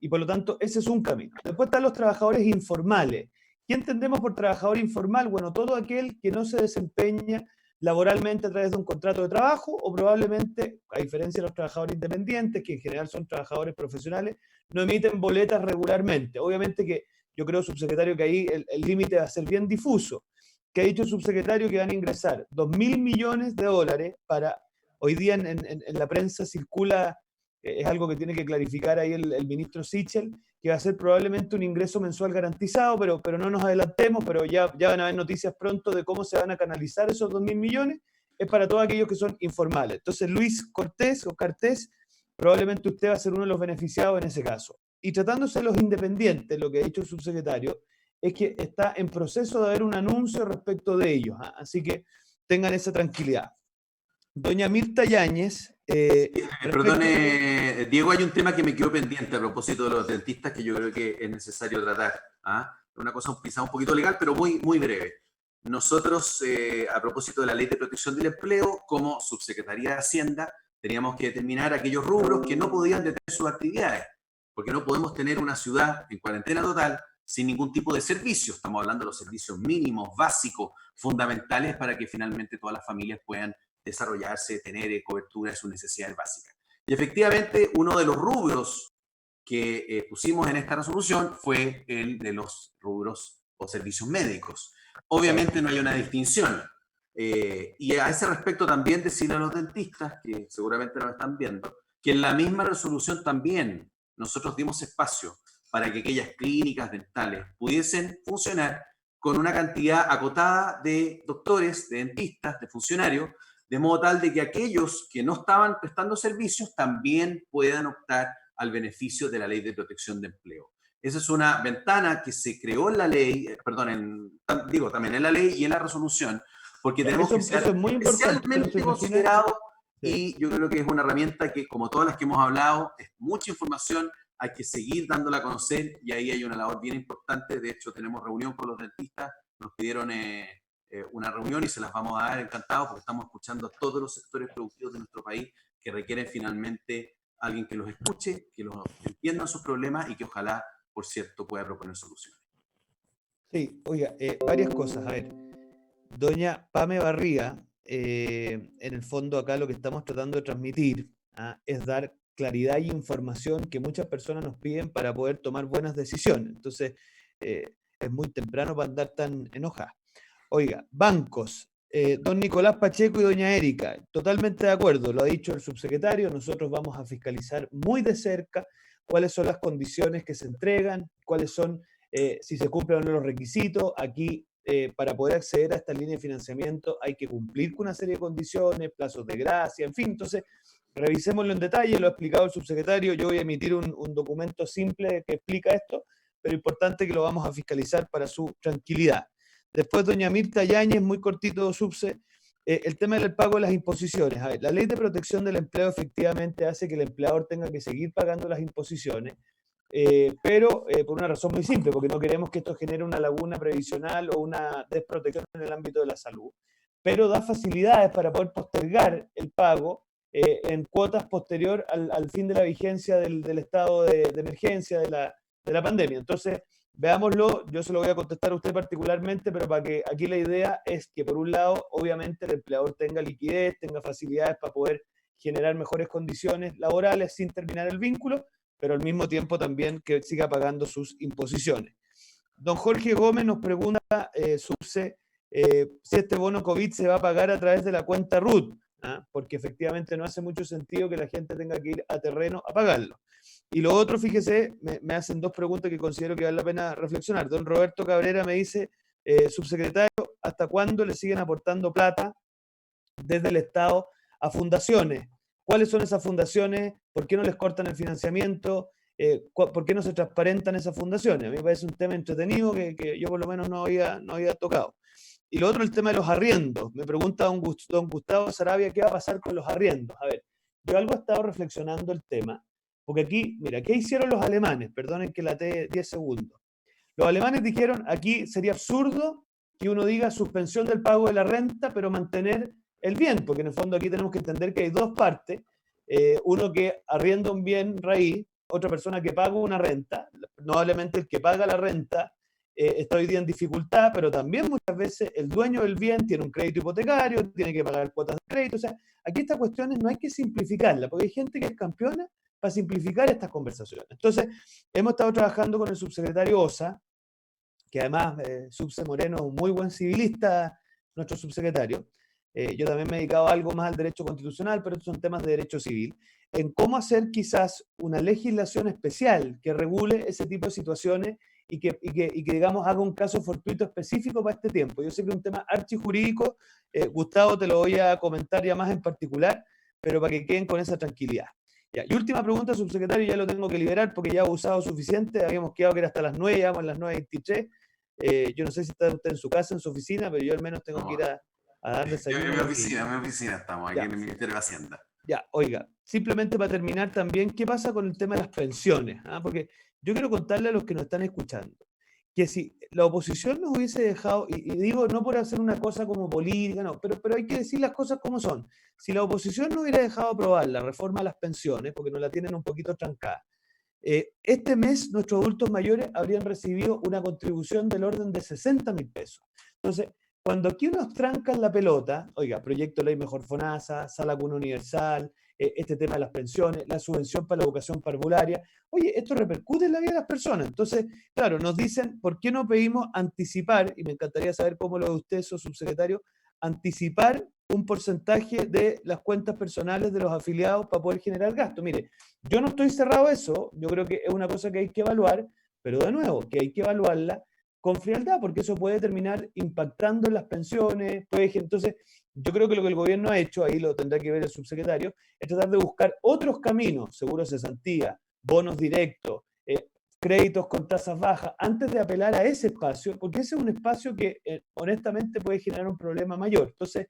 Y por lo tanto, ese es un camino. Después están los trabajadores informales. ¿Qué entendemos por trabajador informal? Bueno, todo aquel que no se desempeña laboralmente a través de un contrato de trabajo o probablemente, a diferencia de los trabajadores independientes, que en general son trabajadores profesionales, no emiten boletas regularmente. Obviamente que yo creo, subsecretario, que ahí el límite va a ser bien difuso. Que ha dicho el subsecretario que van a ingresar 2.000 millones de dólares para, hoy día en la prensa circula, es algo que tiene que clarificar ahí el ministro Sichel, que va a ser probablemente un ingreso mensual garantizado, pero no nos adelantemos, pero ya van a haber noticias pronto de cómo se van a canalizar esos 2.000 millones, es para todos aquellos que son informales. Entonces Luis Cortés o Cartés, probablemente usted va a ser uno de los beneficiados en ese caso. Y tratándose de los independientes, lo que ha dicho el subsecretario, es que está en proceso de haber un anuncio respecto de ellos, así que tengan esa tranquilidad. Doña Mirta Yáñez. Perdone, Diego, hay un tema que me quedó pendiente a propósito de los dentistas que yo creo que es necesario tratar. Una cosa quizá un poquito legal, pero muy, muy breve. Nosotros, a propósito de la Ley de Protección del Empleo, como Subsecretaría de Hacienda, teníamos que determinar aquellos rubros que no podían detener sus actividades, porque no podemos tener una ciudad en cuarentena total sin ningún tipo de servicio. Estamos hablando de los servicios mínimos, básicos, fundamentales para que finalmente todas las familias puedan desarrollarse, tener cobertura de sus necesidades básicas. Y efectivamente, uno de los rubros que pusimos en esta resolución fue el de los rubros o servicios médicos. Obviamente no hay una distinción. Y a ese respecto también decirle a los dentistas, que seguramente nos están viendo, que en la misma resolución también nosotros dimos espacio para que aquellas clínicas dentales pudiesen funcionar con una cantidad acotada de doctores, de dentistas, de funcionarios, de modo tal de que aquellos que no estaban prestando servicios también puedan optar al beneficio de la Ley de Protección de Empleo. Esa es una ventana que se creó en la ley, también en la ley y en la resolución, porque tenemos que ser especialmente considerados, y yo creo que es una herramienta que, como todas las que hemos hablado, es mucha información, hay que seguir dándola a conocer, y ahí hay una labor bien importante. De hecho, tenemos reunión con los dentistas, nos pidieron una reunión y se las vamos a dar encantados, porque estamos escuchando a todos los sectores productivos de nuestro país que requieren finalmente alguien que los escuche, que los entienda sus problemas y que ojalá, por cierto, pueda proponer soluciones. Sí, oiga, varias cosas. A ver, doña Pame Barriga, en el fondo acá lo que estamos tratando de transmitir es dar claridad y información que muchas personas nos piden para poder tomar buenas decisiones. Entonces, es muy temprano para andar tan enojadas. Oiga, bancos, don Nicolás Pacheco y doña Erika, totalmente de acuerdo, lo ha dicho el subsecretario, nosotros vamos a fiscalizar muy de cerca cuáles son las condiciones que se entregan, cuáles son si se cumplen o no los requisitos. Aquí, para poder acceder a esta línea de financiamiento hay que cumplir con una serie de condiciones, plazos de gracia, en fin. Entonces, revisémoslo en detalle, lo ha explicado el subsecretario. Yo voy a emitir un documento simple que explica esto, pero importante que lo vamos a fiscalizar para su tranquilidad. Después, doña Mirta Yáñez, muy cortito, subse, el tema del pago de las imposiciones. A ver, la ley de protección del empleo efectivamente hace que el empleador tenga que seguir pagando las imposiciones, pero por una razón muy simple, porque no queremos que esto genere una laguna previsional o una desprotección en el ámbito de la salud, pero da facilidades para poder postergar el pago en cuotas posterior al fin de la vigencia del estado de emergencia de la pandemia. Entonces, veámoslo, yo se lo voy a contestar a usted particularmente, pero para que aquí la idea es que, por un lado, obviamente el empleador tenga liquidez, tenga facilidades para poder generar mejores condiciones laborales sin terminar el vínculo, pero al mismo tiempo también que siga pagando sus imposiciones. Don Jorge Gómez nos pregunta, Subse, si este bono COVID se va a pagar a través de la cuenta RUT, porque efectivamente no hace mucho sentido que la gente tenga que ir a terreno a pagarlo. Y lo otro, fíjese, me hacen dos preguntas que considero que vale la pena reflexionar. Don Roberto Cabrera me dice, subsecretario, ¿hasta cuándo le siguen aportando plata desde el Estado a fundaciones? ¿Cuáles son esas fundaciones? ¿Por qué no les cortan el financiamiento? ¿Por qué no se transparentan esas fundaciones? A mí me parece un tema entretenido que yo por lo menos no había tocado. Y lo otro, el tema de los arriendos. Me pregunta don Gustavo Sarabia, ¿qué va a pasar con los arriendos? A ver, yo algo he estado reflexionando el tema, porque aquí, mira, ¿qué hicieron los alemanes? Perdonen que late 10 segundos. Los alemanes dijeron, aquí sería absurdo que uno diga suspensión del pago de la renta, pero mantener el bien, porque en el fondo aquí tenemos que entender que hay dos partes, uno que arrienda un bien raíz, otra persona que paga una renta, probablemente el que paga la renta está hoy día en dificultad, pero también muchas veces el dueño del bien tiene un crédito hipotecario, tiene que pagar cuotas de crédito, o sea, aquí estas cuestiones no hay que simplificarlas, porque hay gente que es campeona para simplificar estas conversaciones. Entonces, hemos estado trabajando con el subsecretario Osa, que además, Subse Moreno, un muy buen civilista, nuestro subsecretario. Yo también me he dedicado algo más al derecho constitucional, pero estos son temas de derecho civil, en cómo hacer quizás una legislación especial que regule ese tipo de situaciones y que digamos, haga un caso fortuito específico para este tiempo. Yo sé que es un tema archijurídico, Gustavo, te lo voy a comentar ya más en particular, pero para que queden con esa tranquilidad. Ya, y última pregunta, subsecretario, ya lo tengo que liberar porque ya he usado suficiente, habíamos quedado que era hasta las 9, ya vamos a las 9:23. Yo no sé si está usted en su casa, en su oficina, pero yo al menos tengo que ir a dar desayuno. En mi oficina estamos, aquí ya, en el Ministerio de Hacienda. Ya, oiga, simplemente para terminar también, ¿qué pasa con el tema de las pensiones? Porque yo quiero contarle a los que nos están escuchando, que si la oposición nos hubiese dejado, y digo no por hacer una cosa como política, no, pero hay que decir las cosas como son. Si la oposición no hubiera dejado aprobar la reforma a las pensiones, porque nos la tienen un poquito trancada, este mes nuestros adultos mayores habrían recibido una contribución del orden de 60.000 pesos. Entonces, cuando aquí nos trancan la pelota, oiga, proyecto de ley mejor FONASA, sala cuna universal, este tema de las pensiones, la subvención para la educación parvularia, oye, esto repercute en la vida de las personas. Entonces, claro, nos dicen, ¿por qué no pedimos anticipar? Y me encantaría saber cómo lo de usted, su subsecretario, anticipar un porcentaje de las cuentas personales de los afiliados para poder generar gasto. Mire, yo no estoy cerrado a eso, yo creo que es una cosa que hay que evaluar, pero de nuevo, que hay que evaluarla con frialdad, porque eso puede terminar impactando en las pensiones. Entonces, yo creo que lo que el gobierno ha hecho, ahí lo tendrá que ver el subsecretario, es tratar de buscar otros caminos, seguros de cesantía, bonos directos, créditos con tasas bajas, antes de apelar a ese espacio, porque ese es un espacio que honestamente puede generar un problema mayor. Entonces,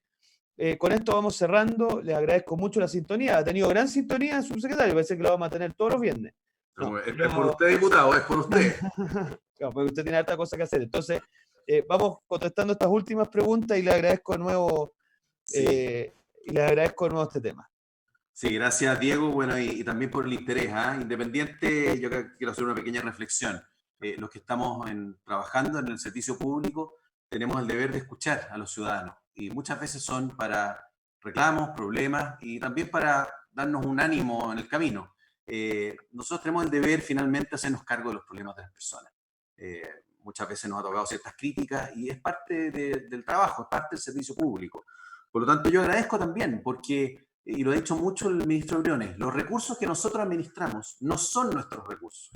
con esto vamos cerrando, les agradezco mucho la sintonía, ha tenido gran sintonía el subsecretario, parece que lo vamos a tener todos los viernes. No, es por usted, diputado, es por usted. Claro, porque usted tiene harta cosa que hacer. Entonces, vamos contestando estas últimas preguntas y le agradezco de nuevo, este tema. Sí, gracias Diego, bueno, y también por el interés, Independiente, yo quiero hacer una pequeña reflexión. Los que estamos trabajando en el servicio público tenemos el deber de escuchar a los ciudadanos y muchas veces son para reclamos, problemas y también para darnos un ánimo en el camino. Nosotros tenemos el deber finalmente de hacernos cargo de los problemas de las personas. Muchas veces nos ha tocado ciertas críticas y es parte del trabajo, es parte del servicio público. Por lo tanto, yo agradezco también porque, y lo ha dicho mucho el ministro Briones, los recursos que nosotros administramos no son nuestros recursos.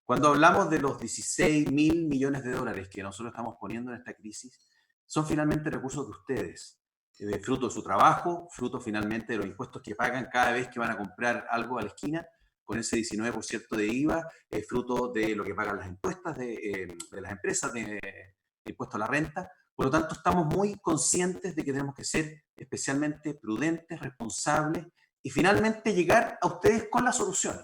Cuando hablamos de los 16.000 millones de dólares que nosotros estamos poniendo en esta crisis, son finalmente recursos de ustedes, fruto de su trabajo, fruto finalmente de los impuestos que pagan cada vez que van a comprar algo a la esquina, con ese 19% de IVA, fruto de lo que pagan las impuestas de las empresas, de impuesto a la renta. Por lo tanto, estamos muy conscientes de que tenemos que ser especialmente prudentes, responsables y finalmente llegar a ustedes con la solución.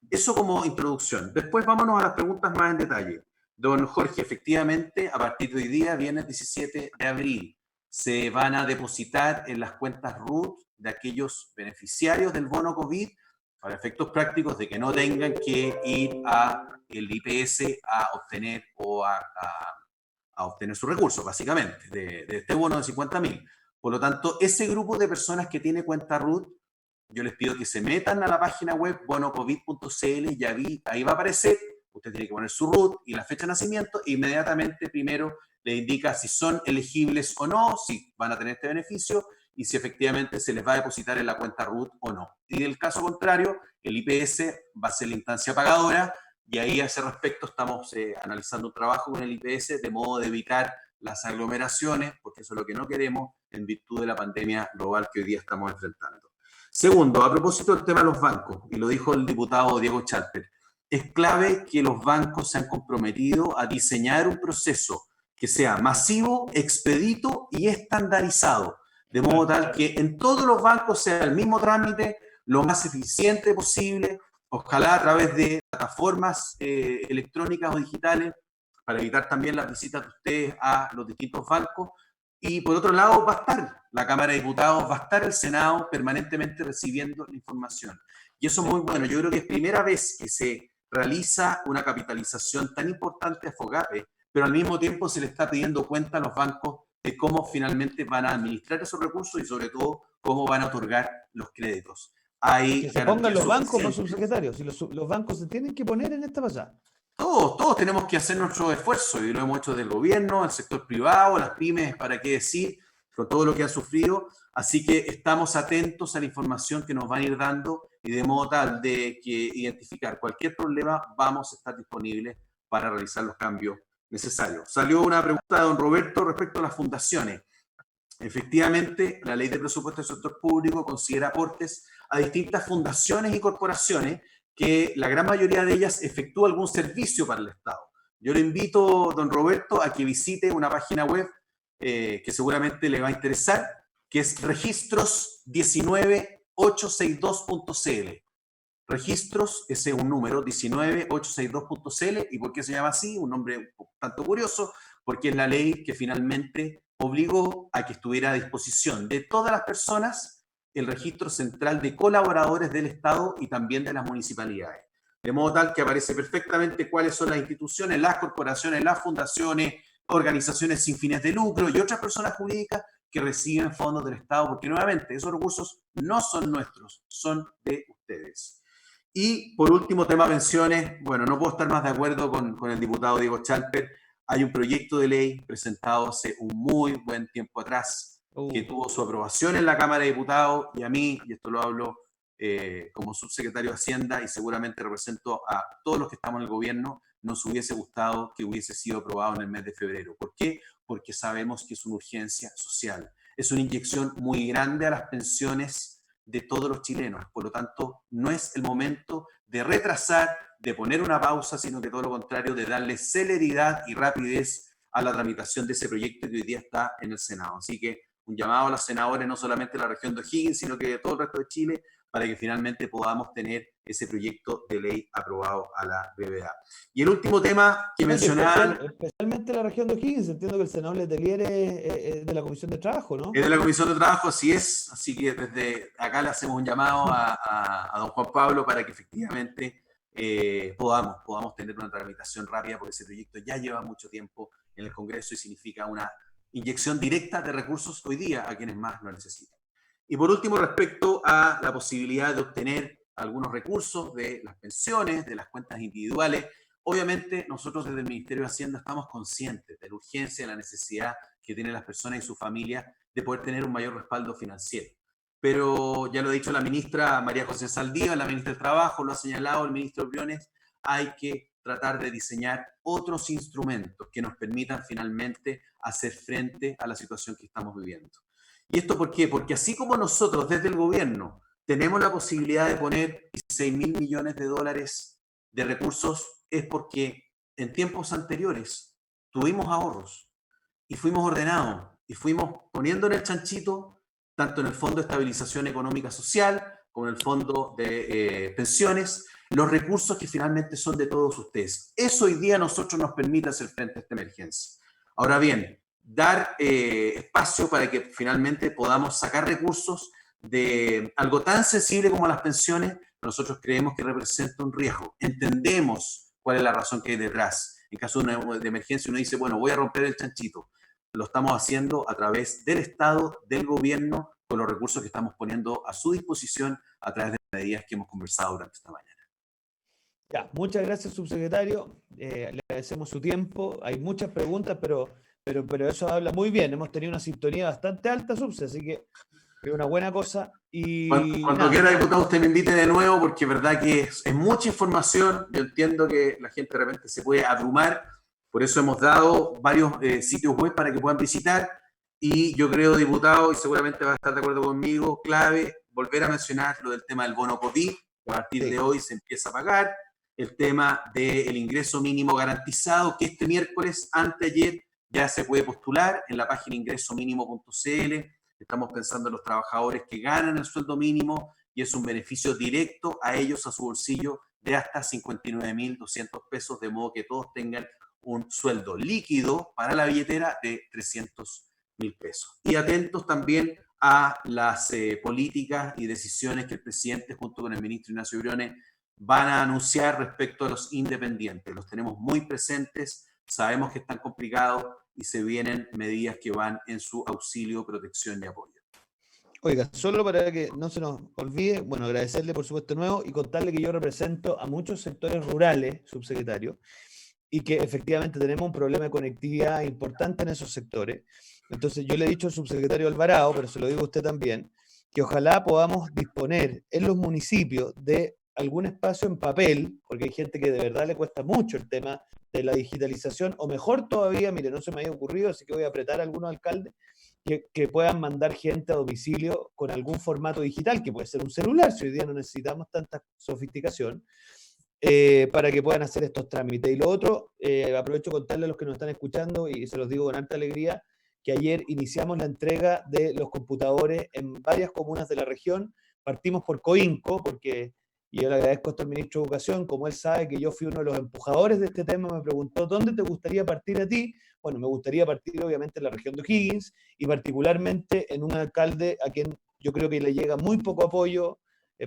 Eso como introducción. Después vámonos a las preguntas más en detalle. Don Jorge, efectivamente, a partir de hoy día, viernes 17 de abril, se van a depositar en las cuentas RUT de aquellos beneficiarios del bono COVID para efectos prácticos de que no tengan que ir a el IPS a obtener o a obtener sus recursos, básicamente, de este bono de 50.000. Por lo tanto, ese grupo de personas que tiene cuenta RUT, yo les pido que se metan a la página web bonocovid.cl y ahí va a aparecer, usted tiene que poner su RUT y la fecha de nacimiento e inmediatamente primero le indica si son elegibles o no, si van a tener este beneficio y si efectivamente se les va a depositar en la cuenta RUT o no. Y en el caso contrario, el IPS va a ser la instancia pagadora y ahí a ese respecto estamos analizando un trabajo con el IPS de modo de evitar las aglomeraciones, porque eso es lo que no queremos en virtud de la pandemia global que hoy día estamos enfrentando. Segundo, a propósito del tema de los bancos, y lo dijo el diputado Diego Chalper, es clave que los bancos se han comprometido a diseñar un proceso que sea masivo, expedito y estandarizado, de modo tal que en todos los bancos sea el mismo trámite, lo más eficiente posible, ojalá a través de plataformas electrónicas o digitales, para evitar también las visitas de ustedes a los distintos bancos. Y por otro lado va a estar la Cámara de Diputados, va a estar el Senado permanentemente recibiendo la información. Y eso es muy bueno. Yo creo que es primera vez que se realiza una capitalización tan importante a FOGAPE, pero al mismo tiempo se le está pidiendo cuenta a los bancos de cómo finalmente van a administrar esos recursos y sobre todo cómo van a otorgar los créditos. Que se pongan los bancos, no subsecretarios. Si los bancos se tienen que poner en esta pasada. Todos tenemos que hacer nuestro esfuerzo y lo hemos hecho del gobierno, el sector privado, las pymes, para qué decir, con todo lo que han sufrido. Así que estamos atentos a la información que nos van a ir dando y de modo tal de que identificar cualquier problema vamos a estar disponibles para realizar los cambios necesarios. Salió una pregunta de don Roberto respecto a las fundaciones. Efectivamente, la ley de presupuesto del sector público considera aportes a distintas fundaciones y corporaciones que la gran mayoría de ellas efectúa algún servicio para el Estado. Yo le invito, don Roberto, a que visite una página web que seguramente le va a interesar, que es registros19862.cl. Registros, ese es un número, 19862.cl. ¿Y por qué se llama así? Un nombre un tanto curioso, porque es la ley que finalmente obligó a que estuviera a disposición de todas las personas el registro central de colaboradores del Estado y también de las municipalidades. De modo tal que aparece perfectamente cuáles son las instituciones, las corporaciones, las fundaciones, organizaciones sin fines de lucro y otras personas jurídicas que reciben fondos del Estado, porque nuevamente esos recursos no son nuestros, son de ustedes. Y por último, tema pensiones, bueno, no puedo estar más de acuerdo con el diputado Diego Chalper. Hay un proyecto de ley presentado hace un muy buen tiempo atrás, que tuvo su aprobación en la Cámara de Diputados y a mí, y esto lo hablo como subsecretario de Hacienda y seguramente represento a todos los que estamos en el gobierno, nos hubiese gustado que hubiese sido aprobado en el mes de febrero. ¿Por qué? Porque sabemos que es una urgencia social. Es una inyección muy grande a las pensiones de todos los chilenos. Por lo tanto, no es el momento de retrasar, de poner una pausa, sino que todo lo contrario, de darle celeridad y rapidez a la tramitación de ese proyecto que hoy día está en el Senado. Así que un llamado a los senadores, no solamente de la región de O'Higgins, sino que de todo el resto de Chile, para que finalmente podamos tener ese proyecto de ley aprobado a la brevedad. Y el último tema que mencionaban... Especialmente la región de O'Higgins, entiendo que el senador Letelier es de la Comisión de Trabajo, ¿no? Es de la Comisión de Trabajo, así es. Así que desde acá le hacemos un llamado a don Juan Pablo para que efectivamente podamos tener una tramitación rápida, porque ese proyecto ya lleva mucho tiempo en el Congreso y significa una inyección directa de recursos hoy día a quienes más lo necesitan. Y por último, respecto a la posibilidad de obtener algunos recursos de las pensiones, de las cuentas individuales, obviamente nosotros desde el Ministerio de Hacienda estamos conscientes de la urgencia y la necesidad que tienen las personas y sus familias de poder tener un mayor respaldo financiero. Pero ya lo ha dicho la ministra María José Saldívar, la ministra del Trabajo, lo ha señalado el ministro Briones, hay que tratar de diseñar otros instrumentos que nos permitan finalmente hacer frente a la situación que estamos viviendo. ¿Y esto por qué? Porque así como nosotros desde el gobierno tenemos la posibilidad de poner 16.000 millones de dólares de recursos, es porque en tiempos anteriores tuvimos ahorros y fuimos ordenados y fuimos poniendo en el chanchito, tanto en el Fondo de Estabilización Económica Social como en el Fondo de Pensiones, los recursos que finalmente son de todos ustedes. Eso hoy día a nosotros nos permite hacer frente a esta emergencia. Ahora bien, dar espacio para que finalmente podamos sacar recursos de algo tan sensible como las pensiones, nosotros creemos que representa un riesgo. Entendemos cuál es la razón que hay detrás. En caso de emergencia uno dice, bueno, voy a romper el chanchito. Lo estamos haciendo a través del Estado, del gobierno, con los recursos que estamos poniendo a su disposición a través de las medidas que hemos conversado durante esta mañana. Ya, muchas gracias, subsecretario. Le agradecemos su tiempo. Hay muchas preguntas, pero eso habla muy bien. Hemos tenido una sintonía bastante alta, subse, así que es una buena cosa. Y cuando quiera, diputado, usted me invite de nuevo, porque es verdad que es mucha información. Yo entiendo que la gente de repente se puede abrumar, por eso hemos dado varios sitios web para que puedan visitar. Y yo creo, diputado, y seguramente va a estar de acuerdo conmigo, clave volver a mencionar lo del tema del bono COVID, que a partir de hoy se empieza a pagar, el tema del ingreso mínimo garantizado, que este miércoles, anteayer, ya se puede postular en la página ingresomínimo.cl. Estamos pensando en los trabajadores que ganan el sueldo mínimo y es un beneficio directo a ellos, a su bolsillo, de hasta 59.200 pesos, de modo que todos tengan un sueldo líquido para la billetera de 300.000 pesos. Y atentos también a las políticas y decisiones que el presidente junto con el ministro Ignacio Briones van a anunciar respecto a los independientes. Los tenemos muy presentes, sabemos que están complicados y se vienen medidas que van en su auxilio, protección y apoyo. Oiga, solo para que no se nos olvide, bueno, agradecerle por supuesto de nuevo y contarle que yo represento a muchos sectores rurales, subsecretario, y que efectivamente tenemos un problema de conectividad importante en esos sectores. Entonces yo le he dicho al subsecretario Alvarado, pero se lo digo a usted también, que ojalá podamos disponer en los municipios de algún espacio en papel, porque hay gente que de verdad le cuesta mucho el tema de la digitalización, o mejor todavía, mire, no se me había ocurrido, así que voy a apretar a algunos alcaldes que puedan mandar gente a domicilio con algún formato digital, que puede ser un celular, si hoy día no necesitamos tanta sofisticación, para que puedan hacer estos trámites. Y lo otro, aprovecho de contarle a los que nos están escuchando, y se los digo con harta alegría, que ayer iniciamos la entrega de los computadores en varias comunas de la región. Partimos por Coinco, porque y yo le agradezco esto al ministro de Educación, como él sabe que yo fui uno de los empujadores de este tema, me preguntó, ¿dónde te gustaría partir a ti? Bueno, me gustaría partir obviamente en la región de O'Higgins, y particularmente en un alcalde a quien yo creo que le llega muy poco apoyo.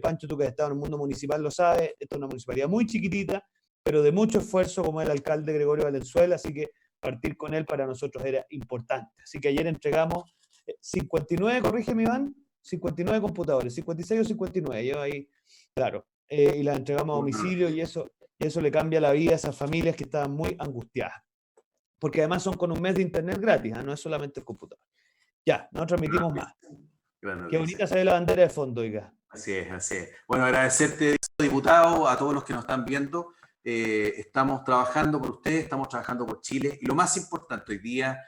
Pancho, tú que has estado en el mundo municipal lo sabes, esta es una municipalidad muy chiquitita, pero de mucho esfuerzo, como el alcalde Gregorio Valenzuela, así que partir con él para nosotros era importante. Así que ayer entregamos 59, corrígeme Iván, 59 computadores, 56 o 59, yo ahí, claro, y las entregamos a domicilio y eso le cambia la vida a esas familias que estaban muy angustiadas. Porque además son con un mes de internet gratis, no es solamente el computador. Ya, no transmitimos más. Qué bonita se ve la bandera de fondo, oiga. Así es, así es. Bueno, agradecerte, diputado, a todos los que nos están viendo. Estamos trabajando por ustedes, estamos trabajando por Chile. Y lo más importante hoy día,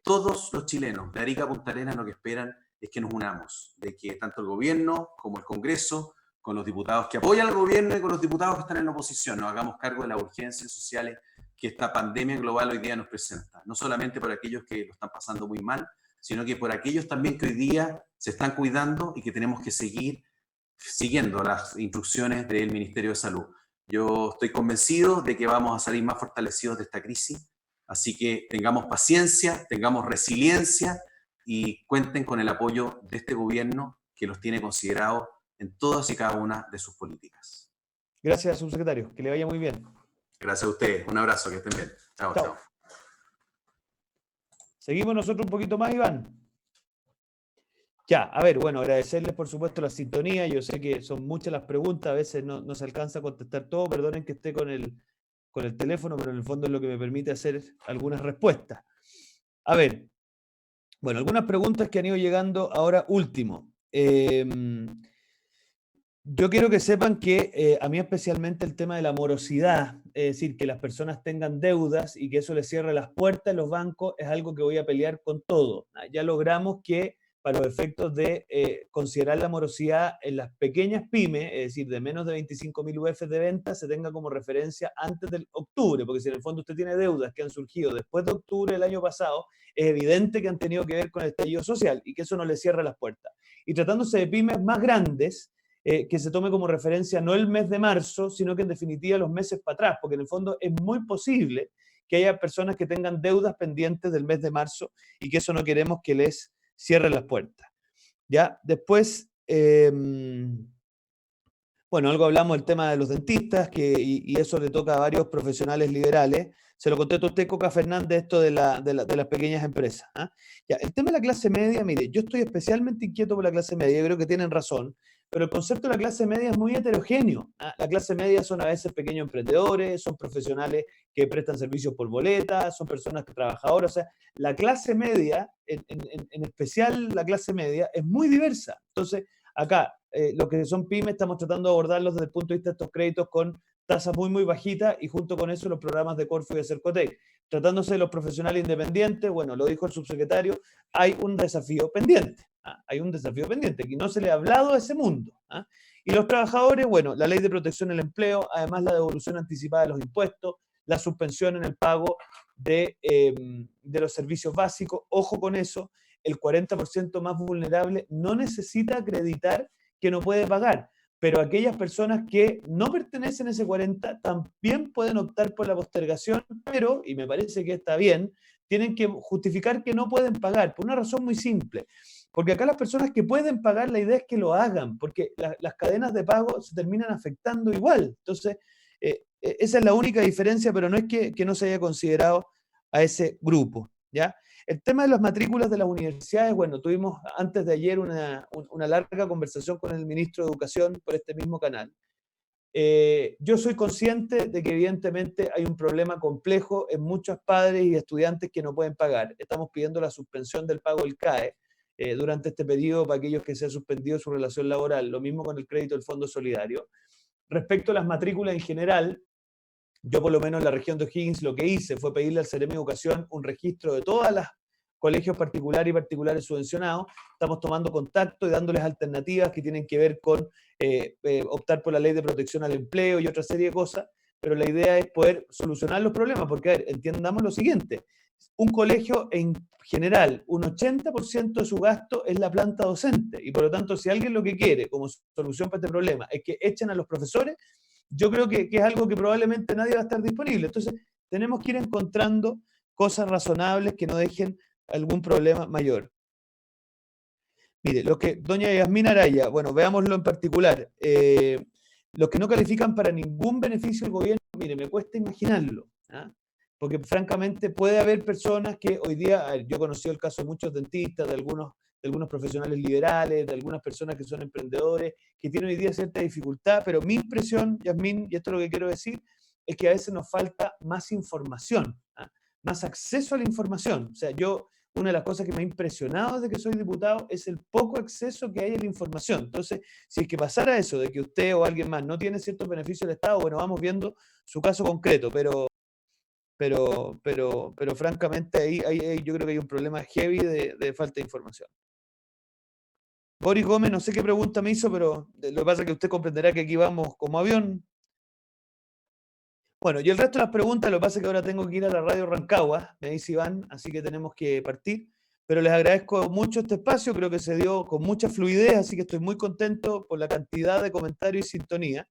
todos los chilenos de Arica a Punta Arenas lo que esperan es que nos unamos, de que tanto el gobierno como el Congreso, con los diputados que apoyan al gobierno y con los diputados que están en la oposición, nos hagamos cargo de las urgencias sociales que esta pandemia global hoy día nos presenta. No solamente por aquellos que lo están pasando muy mal, sino que por aquellos también que hoy día se están cuidando y que tenemos que seguir siguiendo las instrucciones del Ministerio de Salud. Yo estoy convencido de que vamos a salir más fortalecidos de esta crisis, así que tengamos paciencia, tengamos resiliencia y cuenten con el apoyo de este gobierno que los tiene considerados en todas y cada una de sus políticas. Gracias, subsecretario. Que le vaya muy bien. Gracias a ustedes. Un abrazo, que estén bien. Chao, chao. Seguimos nosotros un poquito más, Iván. Ya, a ver, bueno, agradecerles por supuesto la sintonía. Yo sé que son muchas las preguntas, a veces no se alcanza a contestar todo. Perdonen que esté con el teléfono, pero en el fondo es lo que me permite hacer algunas respuestas. A ver, bueno, algunas preguntas que han ido llegando ahora último. Yo quiero que sepan que a mí especialmente el tema de la morosidad, es decir, que las personas tengan deudas y que eso les cierre las puertas en los bancos, es algo que voy a pelear con todo. Ya logramos que para los efectos de considerar la morosidad en las pequeñas pymes, es decir, de menos de 25.000 UF de venta, se tenga como referencia antes del octubre, porque si en el fondo usted tiene deudas que han surgido después de octubre del año pasado, es evidente que han tenido que ver con el estallido social y que eso no le cierra las puertas. Y tratándose de pymes más grandes, que se tome como referencia no el mes de marzo, sino que en definitiva los meses para atrás, porque en el fondo es muy posible que haya personas que tengan deudas pendientes del mes de marzo y que eso no queremos que les cierre las puertas. ¿Ya? Después, bueno, algo hablamos del tema de los dentistas, y eso le toca a varios profesionales liberales. Se lo conté a usted, Coca Fernández, esto de las pequeñas empresas. ¿Ah? Ya, el tema de la clase media, mire, yo estoy especialmente inquieto por la clase media, yo creo que tienen razón, pero el concepto de la clase media es muy heterogéneo. ¿Ah? La clase media son a veces pequeños emprendedores, son profesionales que prestan servicios por boleta, son personas trabajadoras. O sea, la clase media, en especial la clase media, es muy diversa. Entonces, acá, lo que son pymes, estamos tratando de abordarlos desde el punto de vista de estos créditos con tasas muy, muy bajitas y junto con eso los programas de Corfo y de Cercotec. Tratándose de los profesionales independientes, bueno, lo dijo el subsecretario, hay un desafío pendiente. ¿Ah? Hay un desafío pendiente, que no se le ha hablado a ese mundo. ¿Ah? Y los trabajadores, bueno, la ley de protección del empleo, además la devolución anticipada de los impuestos, la suspensión en el pago de los servicios básicos, ojo con eso, el 40% más vulnerable no necesita acreditar que no puede pagar, pero aquellas personas que no pertenecen a ese 40 también pueden optar por la postergación, pero, y me parece que está bien, tienen que justificar que no pueden pagar, por una razón muy simple. Porque acá las personas que pueden pagar, la idea es que lo hagan, porque las cadenas de pago se terminan afectando igual. Entonces, esa es la única diferencia, pero no es que no se haya considerado a ese grupo, ¿ya? El tema de las matrículas de las universidades, bueno, tuvimos antes de ayer una larga conversación con el ministro de Educación por este mismo canal. Yo soy consciente de que evidentemente hay un problema complejo en muchos padres y estudiantes que no pueden pagar. Estamos pidiendo la suspensión del pago del CAE durante este periodo para aquellos que se han suspendido su relación laboral. Lo mismo con el crédito del Fondo Solidario. Respecto a las matrículas en general, yo por lo menos en la región de O'Higgins lo que hice fue pedirle al Ceremi de Educación un registro de todas las colegios particulares y particulares subvencionados. Estamos tomando contacto y dándoles alternativas que tienen que ver con optar por la ley de protección al empleo y otra serie de cosas, pero la idea es poder solucionar los problemas, porque, a ver, entendamos lo siguiente, un colegio en general, un 80% de su gasto es la planta docente, y por lo tanto, si alguien lo que quiere como solución para este problema es que echen a los profesores, yo creo que es algo que probablemente nadie va a estar disponible. Entonces, tenemos que ir encontrando cosas razonables que no dejen algún problema mayor. Mire, los que, doña Yasmina Araya, bueno, veámoslo en particular. Los que no califican para ningún beneficio del gobierno, mire, me cuesta imaginarlo. ¿Ah? Porque francamente puede haber personas que hoy día, yo he conocido el caso de muchos dentistas, de algunos profesionales liberales, de algunas personas que son emprendedores, que tienen hoy día cierta dificultad, pero mi impresión, Yasmín, y esto es lo que quiero decir, es que a veces nos falta más información, ¿ah? Más acceso a la información. O sea, una de las cosas que me ha impresionado desde que soy diputado es el poco acceso que hay a la información. Entonces, si es que pasara eso, de que usted o alguien más no tiene ciertos beneficios del Estado, bueno, vamos viendo su caso concreto, pero francamente ahí yo creo que hay un problema heavy de falta de información. Boris Gómez, no sé qué pregunta me hizo, pero lo que pasa es que usted comprenderá que aquí vamos como avión. Bueno, y el resto de las preguntas, lo que pasa es que ahora tengo que ir a la radio Rancagua, me dice Iván, así que tenemos que partir. Pero les agradezco mucho este espacio, creo que se dio con mucha fluidez, así que estoy muy contento por la cantidad de comentarios y sintonía.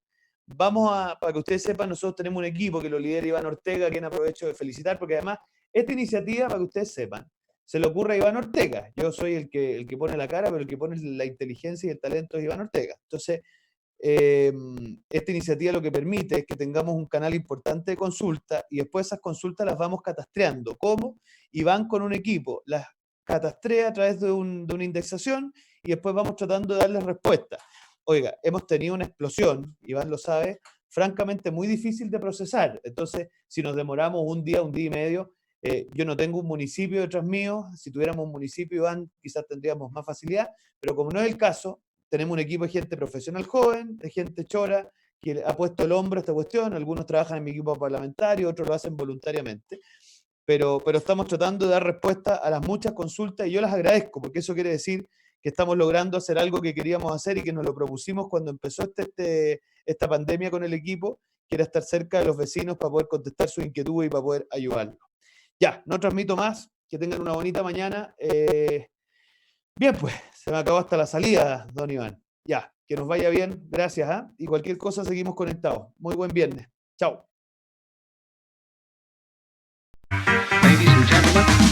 Para que ustedes sepan, nosotros tenemos un equipo que lo lidera Iván Ortega, a quien aprovecho de felicitar, porque además esta iniciativa, para que ustedes sepan, se le ocurre a Iván Ortega. Yo soy el que pone la cara, pero el que pone la inteligencia y el talento es Iván Ortega. Entonces, esta iniciativa lo que permite es que tengamos un canal importante de consulta y después esas consultas las vamos catastreando. ¿Cómo? Y van con un equipo, las catastrea a través de una indexación y después vamos tratando de darles respuesta. Oiga, hemos tenido una explosión, Iván lo sabe, francamente muy difícil de procesar. Entonces, si nos demoramos un día y medio, yo no tengo un municipio detrás mío. Si tuviéramos un municipio, Iván, quizás tendríamos más facilidad, pero como no es el caso, tenemos un equipo de gente profesional joven, de gente chora, que ha puesto el hombro a esta cuestión. Algunos trabajan en mi equipo parlamentario, otros lo hacen voluntariamente. Pero estamos tratando de dar respuesta a las muchas consultas y yo las agradezco, porque eso quiere decir que estamos logrando hacer algo que queríamos hacer y que nos lo propusimos cuando empezó esta pandemia con el equipo, que era estar cerca de los vecinos para poder contestar sus inquietudes y para poder ayudarlos. Ya, no transmito más, que tengan una bonita mañana. Bien, pues, se me acabó hasta la salida, don Iván. Ya, que nos vaya bien, gracias, ¿eh? Y cualquier cosa seguimos conectados. Muy buen viernes. Chao. Ladies and gentlemen.